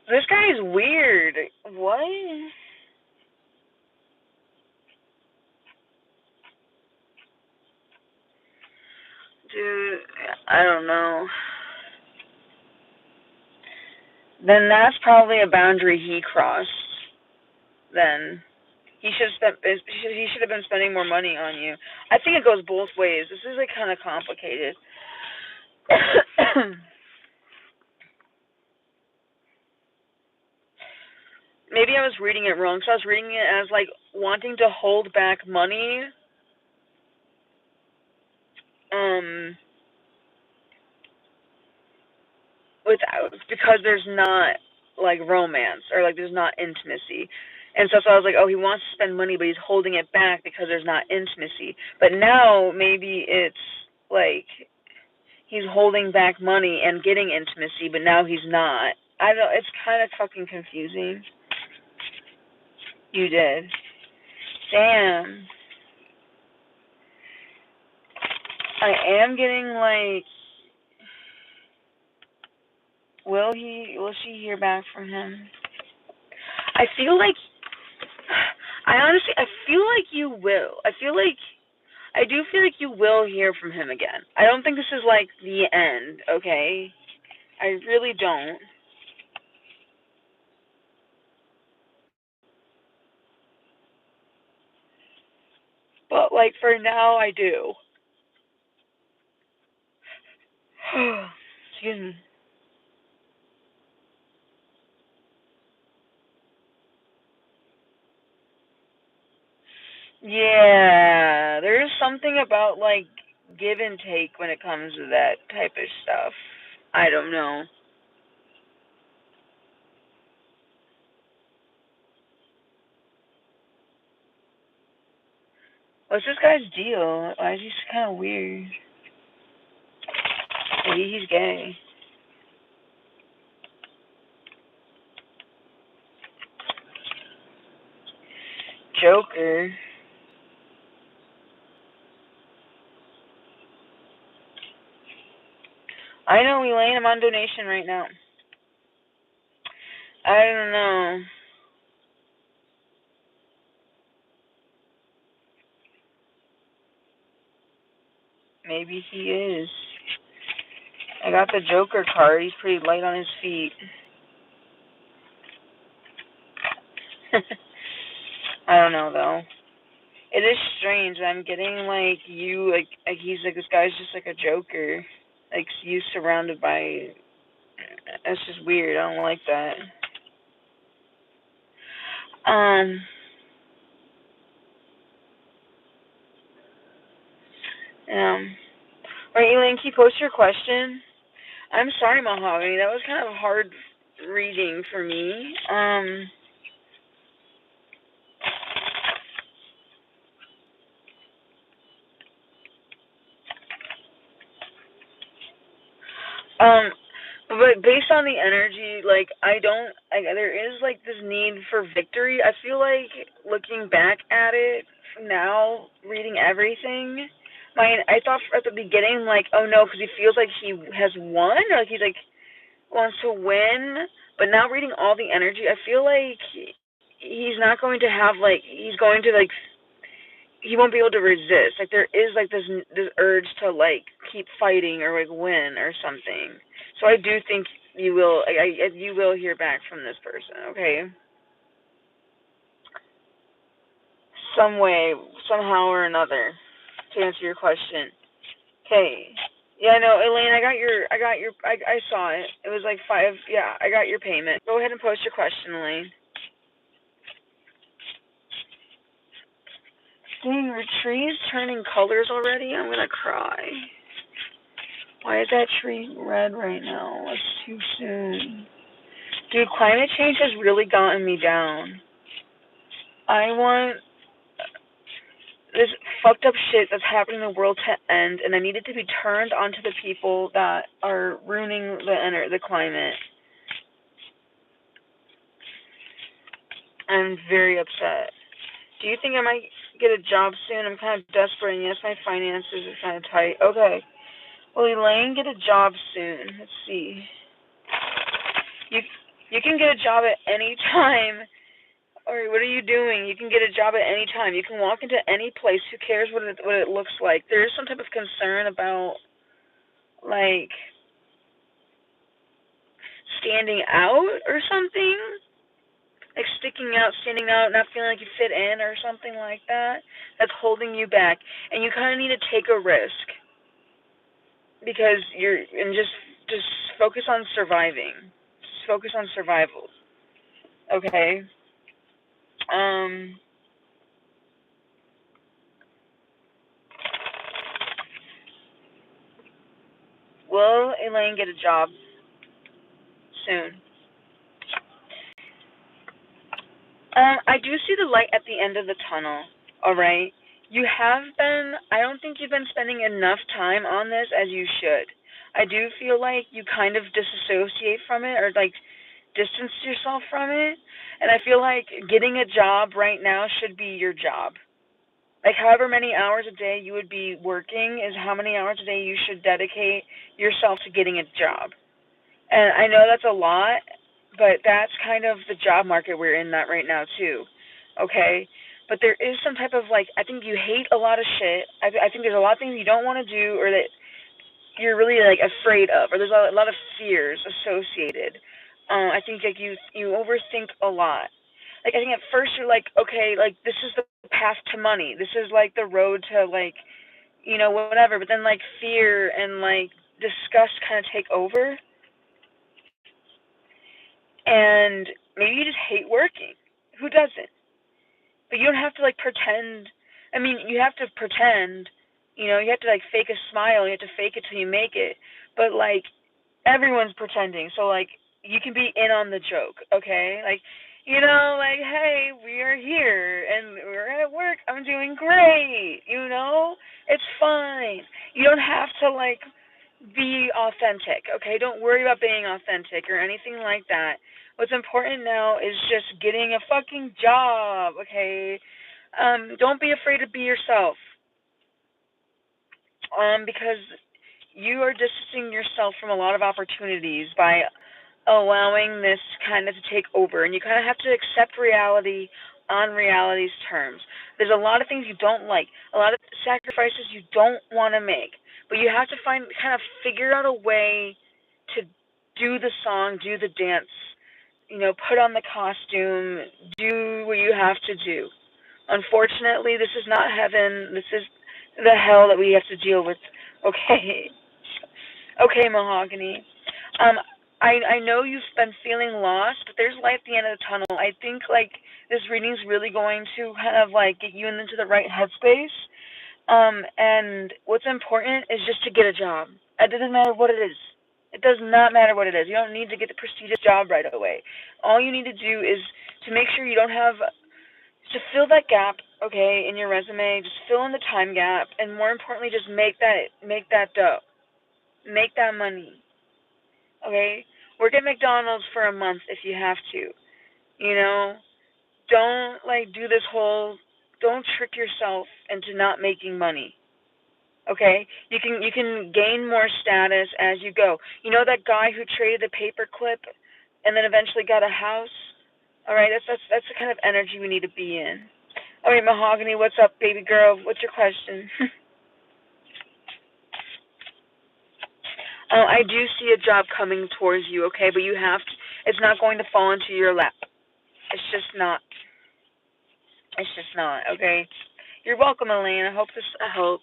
[SPEAKER 1] This guy is weird. What? Dude, I don't know. Then that's probably a boundary he crossed. Then he should have been spending more money on you. I think it goes both ways. This is, like, kind of complicated. Maybe I was reading it wrong. So I was reading it as, like, wanting to hold back money, um, without, because there's not, like, romance, or, like, there's not intimacy. And so I was like, oh, he wants to spend money, but he's holding it back because there's not intimacy. But now maybe it's like he's holding back money and getting intimacy, but now he's not. I don't. It's kind of fucking confusing. You did. Damn. I am getting, like, will she hear back from him? I feel like, I feel like you will. I do feel like you will hear from him again. I don't think this is, like, the end, okay? I really don't. But, like, for now, I do. Excuse me. Yeah, there's something about, like, give and take when it comes to that type of stuff. I don't know. What's this guy's deal? Why is he kind of weird? Maybe he's gay. Joker. I know, Elaine, I'm on donation right now. I don't know. Maybe he is. I got the Joker card. He's pretty light on his feet. I don't know, though. It is strange. I'm getting, like, he's like, this guy's just like a Joker. Like, you surrounded by. That's just weird. I don't like that. Um. Right, Elaine, can you post your question? I'm sorry, Mahogany. That was kind of hard reading for me. Um, but based on the energy, like there is like this need for victory. I feel like looking back at it now, reading everything, I thought at the beginning like, oh no, because he feels like he has won, or like he's like wants to win. But now reading all the energy, I feel like he's not going to have like he's going to like he won't be able to resist. Like there is like this urge to like keep fighting or like win or something. So I do think you will hear back from this person. Okay, some way, somehow or another, to answer your question. Okay. Yeah, no, Elaine, I saw it. It was like 5. Yeah, I got your payment. Go ahead and post your question, Elaine. Dang, are trees turning colors already? I'm gonna cry. Why is that tree red right now? It's too soon. Dude, climate change has really gotten me down. I want this fucked up shit that's happening in the world to end, and I need it to be turned onto the people that are ruining the climate. I'm very upset. Do you think I might get a job soon? I'm kind of desperate, and yes, my finances are kind of tight. Okay. Will Elaine get a job soon? Let's see. You you can get a job at any time. Or what are you doing? You can get a job at any time. You can walk into any place. Who cares what it looks like? There is some type of concern about like standing out or something. Like sticking out, standing out, not feeling like you fit in or something like that. That's holding you back. And you kind of need to take a risk because just focus on surviving. Just focus on survival. Okay? Um will Elaine get a job soon? I do see the light at the end of the tunnel. All right. You have been, I don't think you've been spending enough time on this as you should. I do feel like you kind of disassociate from it or like distance yourself from it. And I feel like getting a job right now should be your job. Like however many hours a day you would be working is how many hours a day you should dedicate yourself to getting a job. And I know that's a lot, but that's kind of the job market we're in that right now too. Okay? But there is some type of like I think you hate a lot of shit. I think there's a lot of things you don't want to do or that you're really like afraid of or there's a lot of fears associated. I think like you overthink a lot. Like I think at first you're like, okay, like this is the path to money. This is like the road to like, whatever, but then like fear and like disgust kind of take over and maybe you just hate working. Who doesn't? But you don't have to like pretend. I mean, you have to pretend. You have to like fake a smile. You have to fake it till you make it. But like everyone's pretending, so like you can be in on the joke, okay? Like, like hey, we are here and we're at work. I'm doing great. It's fine. You don't have to like be authentic, okay? Don't worry about being authentic or anything like that. What's important now is just getting a fucking job, okay? Don't be afraid to be yourself. Because you are distancing yourself from a lot of opportunities by allowing this kind of to take over. And you kind of have to accept reality on reality's terms. There's a lot of things you don't like, a lot of sacrifices you don't want to make, but you have to kind of figure out a way to do the song, do the dance, put on the costume, do what you have to do. Unfortunately, this is not heaven. This is the hell that we have to deal with. Okay. Okay, Mahogany. Um, I know you've been feeling lost, but there's light at the end of the tunnel. I think like this reading's really going to kind of like get you into the right headspace. And what's important is just to get a job. It doesn't matter what it is. It does not matter what it is. You don't need to get the prestigious job right away. All you need to do is to make sure you don't have to fill that gap, okay, in your resume. Just fill in the time gap, and more importantly, just make that dough, make that money. Okay? Work at McDonald's for a month if you have to. You know, don't like do this whole don't trick yourself into not making money. Okay? You can gain more status as you go. You know that guy who traded the paperclip and then eventually got a house? All right, that's the kind of energy we need to be in. All right, Mahogany, what's up, baby girl? What's your question? I do see a job coming towards you, okay, but you have to, it's not going to fall into your lap. It's just not. It's just not, okay? You're welcome, Elaine. I hope.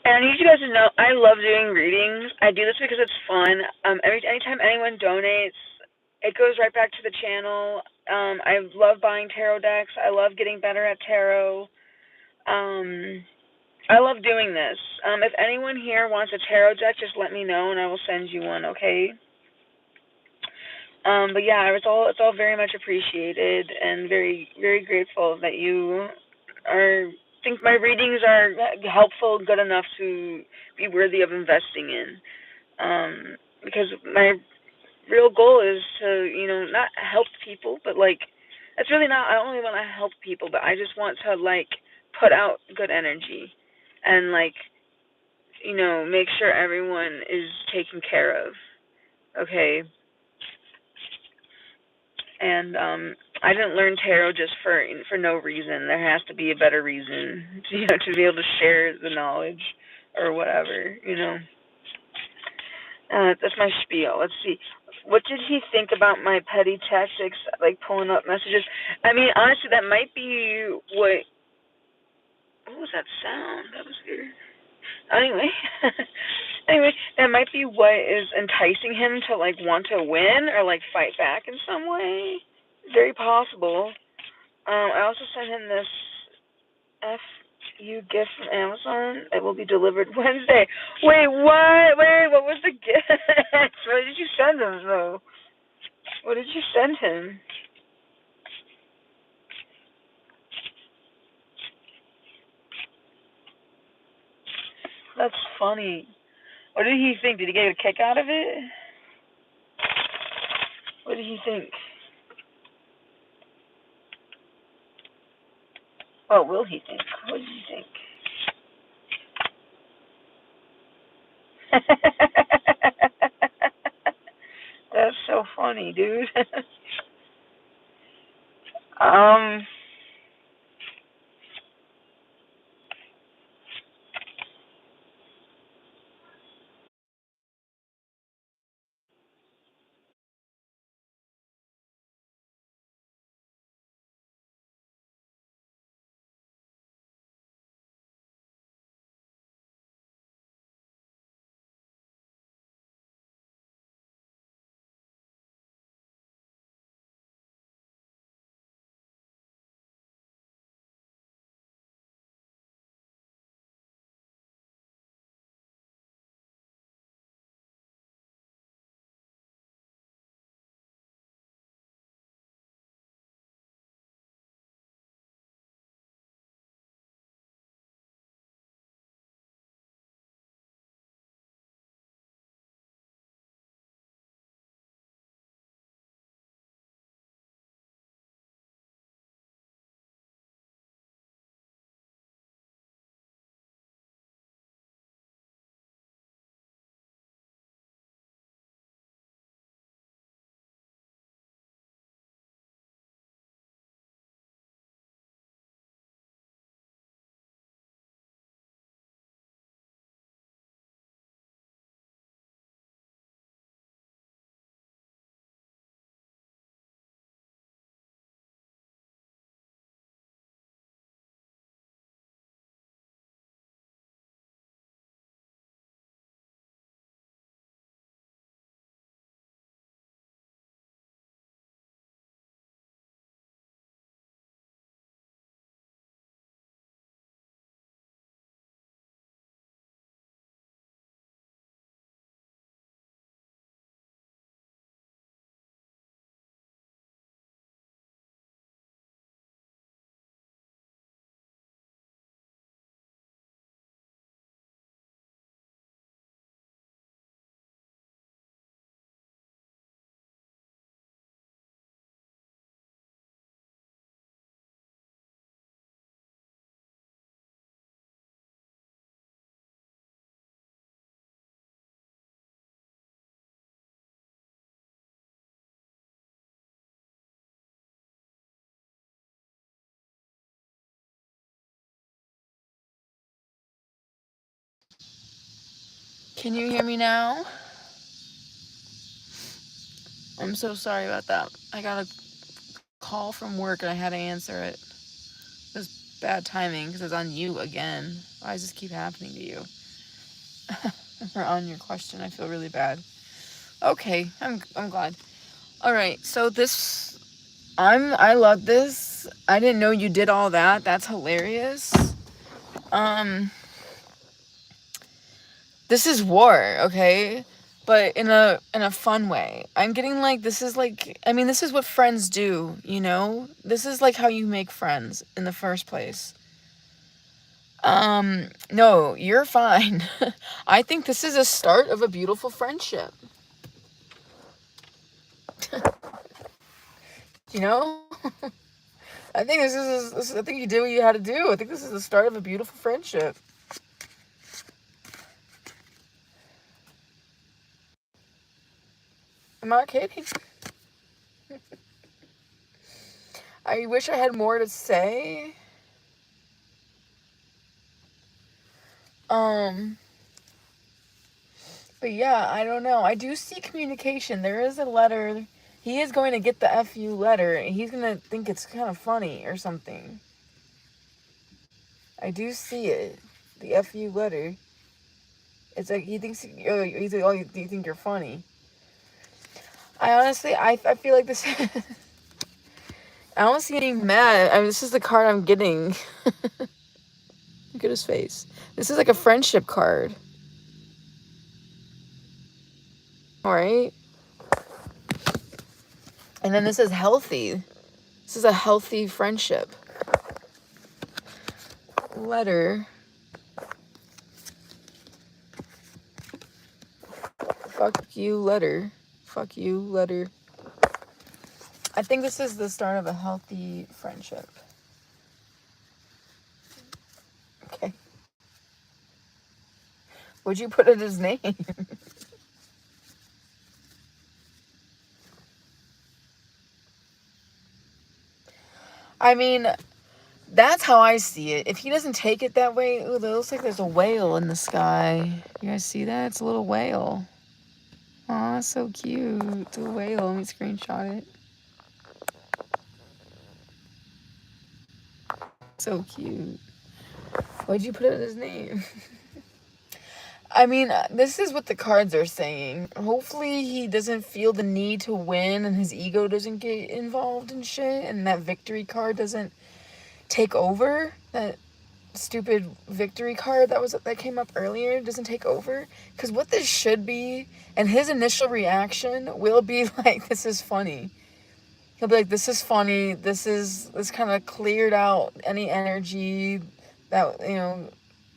[SPEAKER 1] And I need you guys to know I love doing readings. I do this because it's fun. Anytime anyone donates, it goes right back to the channel. I love buying tarot decks. I love getting better at tarot. Um, I love doing this. If anyone here wants a tarot deck, just let me know and I will send you one, okay? But yeah, it's all very much appreciated and very very grateful that you are think my readings are helpful, good enough to be worthy of investing in. Because my real goal is to not help people, but like it's really not. I don't really want to help people, but I just want to like put out good energy and like make sure everyone is taken care of. Okay. And I didn't learn tarot just for no reason. There has to be a better reason, to be able to share the knowledge or whatever. That's my spiel. Let's see. What did he think about my petty tactics, like pulling up messages? I mean, honestly, that might be what. What was that sound? That was weird. Anyway, anyway, that might be what is enticing him to like want to win or like fight back in some way. Very possible. I also sent him this FU gift from Amazon. It will be delivered Wednesday. Wait, what? Wait, what was the gift? What did you send him, though? What did you send him? That's funny. What did he think? Did he get a kick out of it? What did he think? What will he think? What did he think? That's so funny, dude. um, Can you hear me now? I'm so sorry about that. I got a call from work and I had to answer it. It was bad timing because it's on you again. Why does this keep happening to you? Or on your question, I feel really bad. Okay, I'm glad. All right, so I love this. I didn't know you did all that. That's hilarious. This is war, okay? But in a fun way. I'm getting like this is like I mean this is what friends do, you know? This is like how you make friends in the first place. No, you're fine. I think this is a start of a beautiful friendship. You know? I think I think you did what you had to do. I think this is the start of a beautiful friendship. I'm not kidding. I wish I had more to say. But yeah, I don't know. I do see communication. There is a letter. He is going to get the FU letter, and he's going to think it's kind of funny or something. I do see it. The FU letter. It's like he thinks, he's like, oh, you think you're funny. I honestly, I feel like this, I don't see any mad. I mean, this is the card I'm getting. Look at his face. This is like a friendship card. All right. And then this is healthy. This is a healthy friendship. Letter. Fuck you, letter. Fuck you, letter. I think this is the start of a healthy friendship. Okay. Would you put it his name? I mean, that's how I see it. If he doesn't take it that way, ooh, it looks like there's a whale in the sky. You guys see that? It's a little whale. Aw, so cute. It's a whale. Let me screenshot it. So cute. Why'd you put it in his name? I mean, this is what the cards are saying. Hopefully he doesn't feel the need to win and his ego doesn't get involved in shit and that victory card doesn't take over. That stupid victory card that came up earlier doesn't take over. Because what this should be, and his initial reaction will be like, this is funny. He'll be like, this is funny. This kind of cleared out any energy that,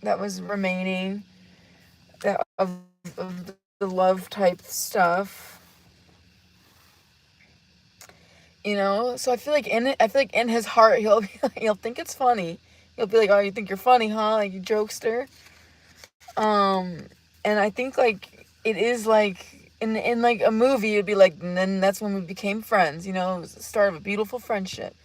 [SPEAKER 1] that was remaining. Of the love type stuff, so I feel like in his heart he'll think it's funny. He'll be like, oh, you think you're funny, huh, like you jokester. And I think like it is like in like a movie it'd be like, and then that's when we became friends, it was the start of a beautiful friendship,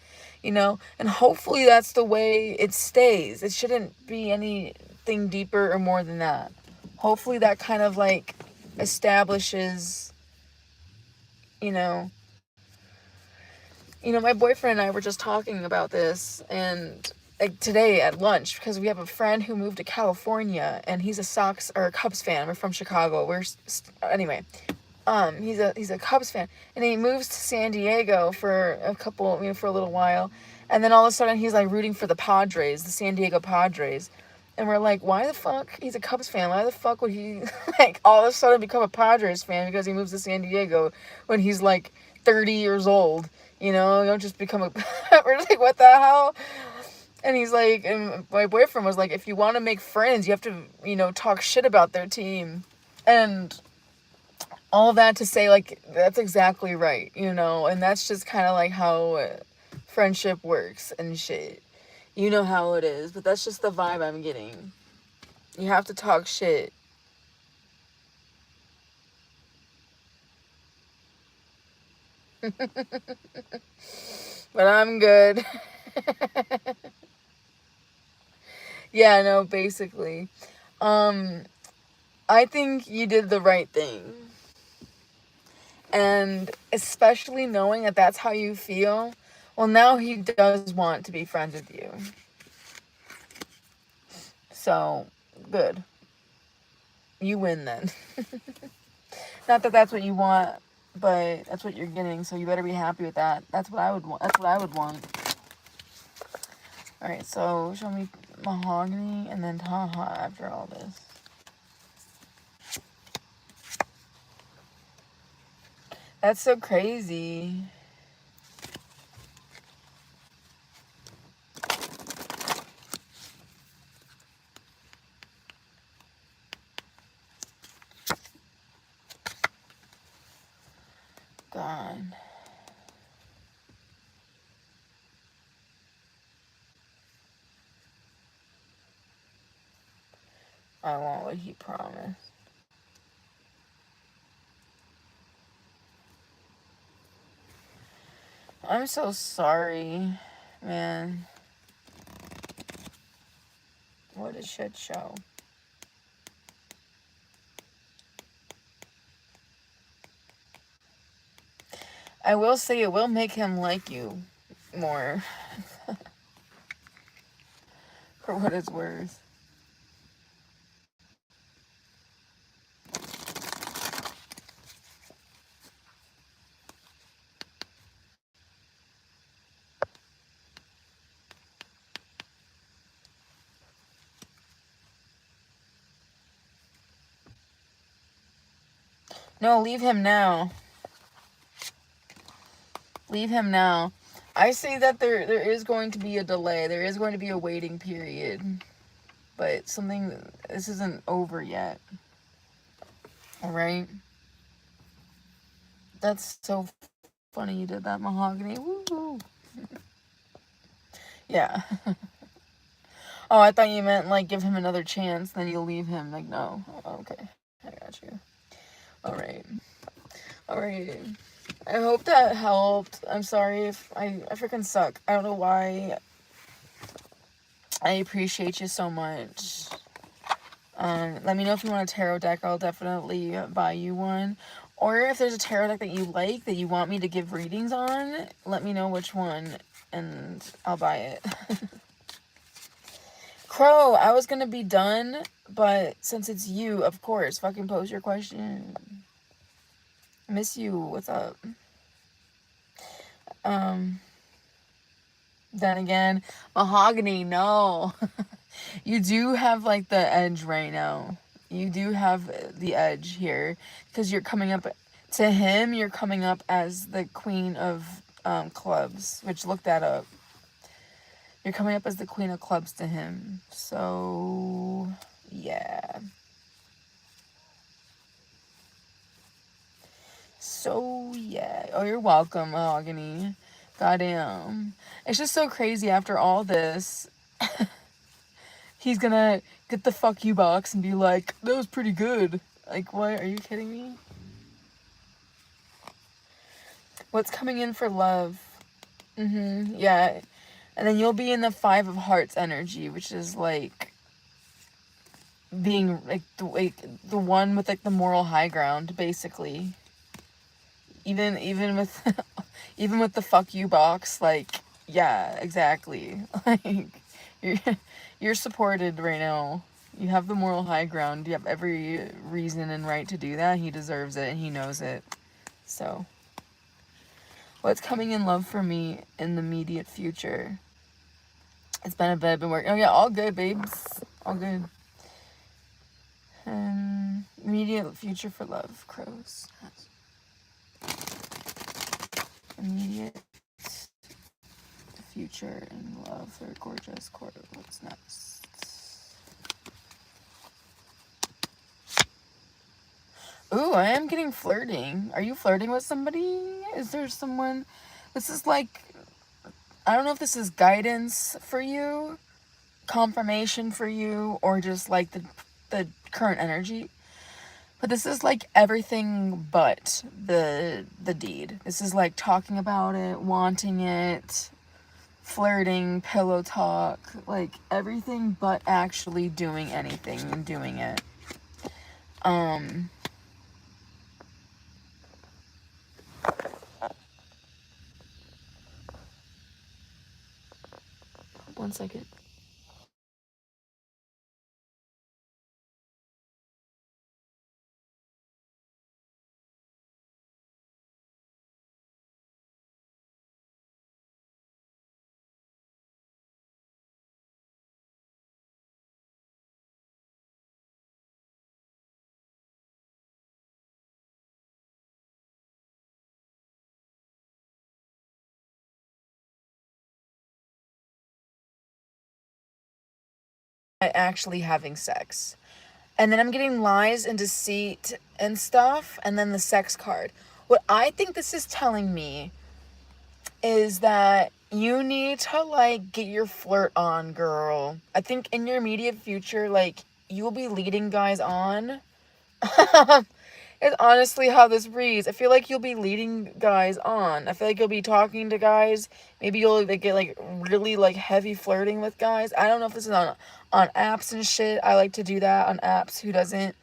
[SPEAKER 1] and hopefully that's the way it stays. It shouldn't be anything deeper or more than that. Hopefully that kind of like establishes, my boyfriend and I were just talking about this, and like today at lunch, because we have a friend who moved to California, and he's a Sox or a Cubs fan. We're from Chicago. Anyway, he's a Cubs fan, and he moves to San Diego for for a little while, and then all of a sudden he's like rooting for the Padres, the San Diego Padres. And we're like, why the fuck? He's a Cubs fan. Why the fuck would he, like, all of a sudden become a Padres fan because he moves to San Diego when he's, like, 30 years old? You don't just become a... We're like, what the hell? And he's like, and my boyfriend was like, if you want to make friends, you have to, talk shit about their team. And all that to say, like, that's exactly right, And that's just kind of like how friendship works and shit. You know how it is, but that's just the vibe I'm getting. You have to talk shit. But I'm good. Yeah, no, basically.
[SPEAKER 2] I think you did the right thing. And especially knowing that that's how you feel, well, now he does want to be friends with you. So, good. You win then. Not that that's what you want, but that's what you're getting, so you better be happy with that. That's what I would want. That's what I would want. Alright, so show me mahogany and then haha after all this. That's so crazy. God. I want what he promised. I'm so sorry, man. What a shit show. I will say it will make him like you more. For what it's worth. No, leave him now. Leave him now. I say that there is going to be a delay. There is going to be a waiting period. But this isn't over yet. Alright? That's so funny you did that, mahogany. Woo-hoo. Yeah. Oh, I thought you meant, like, give him another chance, then you'll leave him. Like, no. Okay. I got you. Alright. Alright. I hope that helped. I'm sorry if I freaking suck. I don't know why. I appreciate you so much. Let me know if you want a tarot deck. I'll definitely buy you one. Or if there's a tarot deck that you like, that you want me to give readings on, let me know which one, and I'll buy it. Crow, I was gonna be done, but since it's you, of course, fucking pose your question. Miss you, what's up? Then again, mahogany, no. You do have, like, the edge right now. You do have the edge here. Because you're coming up... To him, you're coming up as the queen of clubs. Which, look that up. You're coming up as the queen of clubs to him. So... yeah. So, yeah. Oh, you're welcome, mahogany. Goddamn. It's just so crazy after all this... He's gonna get the fuck you box and be like, that was pretty good. Like, what? Are you kidding me? What's coming in for love? Yeah. And then you'll be in the 5 of Hearts energy, which is like being like the one with like the moral high ground, basically. Even with even with the fuck you box, like, yeah, exactly. Like, you're supported right now. You have the moral high ground. You have every reason and right to do that. He deserves it and he knows it. So, what's coming in love for me in the immediate future? It's been a bit. I've been working. Oh yeah, all good, babes. All good. Immediate future for love, crows. Immediate future in love for gorgeous quarter. What's next? Ooh, I am getting flirting. Are you flirting with somebody? Is there someone? This is like, I don't know if this is guidance for you, confirmation for you, or just like the current energy. But this is like everything but the deed. This is like talking about it, wanting it, flirting, pillow talk, like everything but actually doing anything and doing it. Um, 1 second. Actually having sex. And then I'm getting lies and deceit and stuff, and then the sex card. What I think this is telling me is that you need to like get your flirt on, girl. I think in your immediate future, like, you'll be leading guys on. It's honestly how this reads. I feel like you'll be leading guys on. I feel like you'll be talking to guys. Maybe you'll like, get like really like heavy flirting with guys. I don't know if this is on apps and shit. I like to do that on apps. Who doesn't?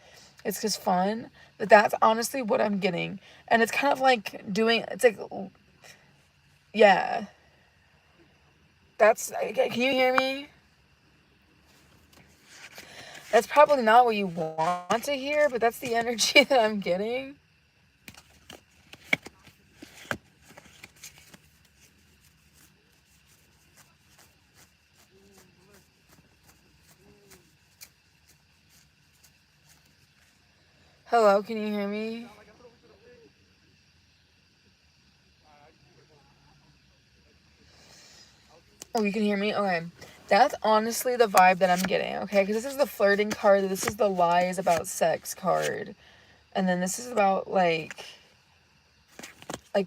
[SPEAKER 2] It's just fun. But that's honestly what I'm getting. And it's kind of like doing, it's like, yeah. Can you hear me? That's probably not what you want to hear, but that's the energy that I'm getting. Hello, can you hear me? Oh, you can hear me? Okay. That's honestly the vibe that I'm getting, okay? Because this is the flirting card, this is the lies about sex card. And then this is about like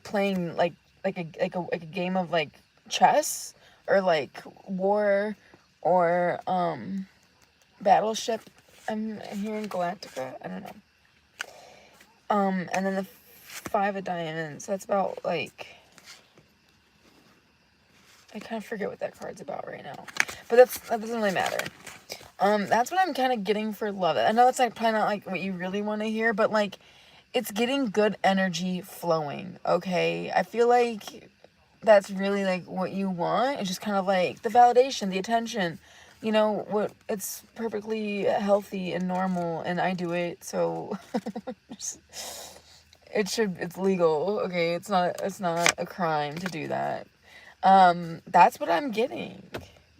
[SPEAKER 2] playing like a game of like chess or like war or battleship. I'm hearing Galactica. I don't know. And then the 5 of Diamonds. That's about like, I kind of forget what that card's about right now, but that doesn't really matter. That's what I'm kind of getting for love. I know that's like probably not like what you really want to hear, but like, it's getting good energy flowing. Okay, I feel like that's really like what you want. It's just kind of like the validation, the attention. You know what? It's perfectly healthy and normal, and I do it, so it's legal. Okay, it's not a crime to do that. That's what I'm getting.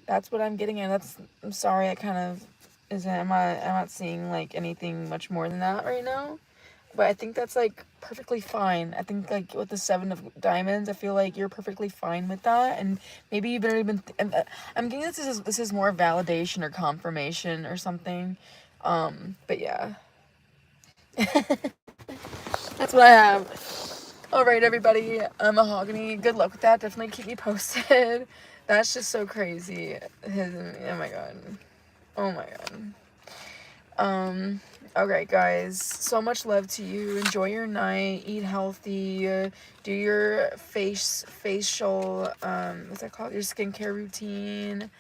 [SPEAKER 2] That's what I'm getting, and I'm sorry, I kind of I'm not seeing like anything much more than that right now. But I think that's like perfectly fine. I think like with the 7 of Diamonds, I feel like you're perfectly fine with that, and maybe you've been. I'm getting this is more validation or confirmation or something. But yeah, that's what I have. All right, everybody. Mahogany. Good luck with that. Definitely keep me posted. That's just so crazy. Oh my god. Oh my god. Um, alright, guys. So much love to you. Enjoy your night. Eat healthy. Do your facial, what's that called? Your skincare routine.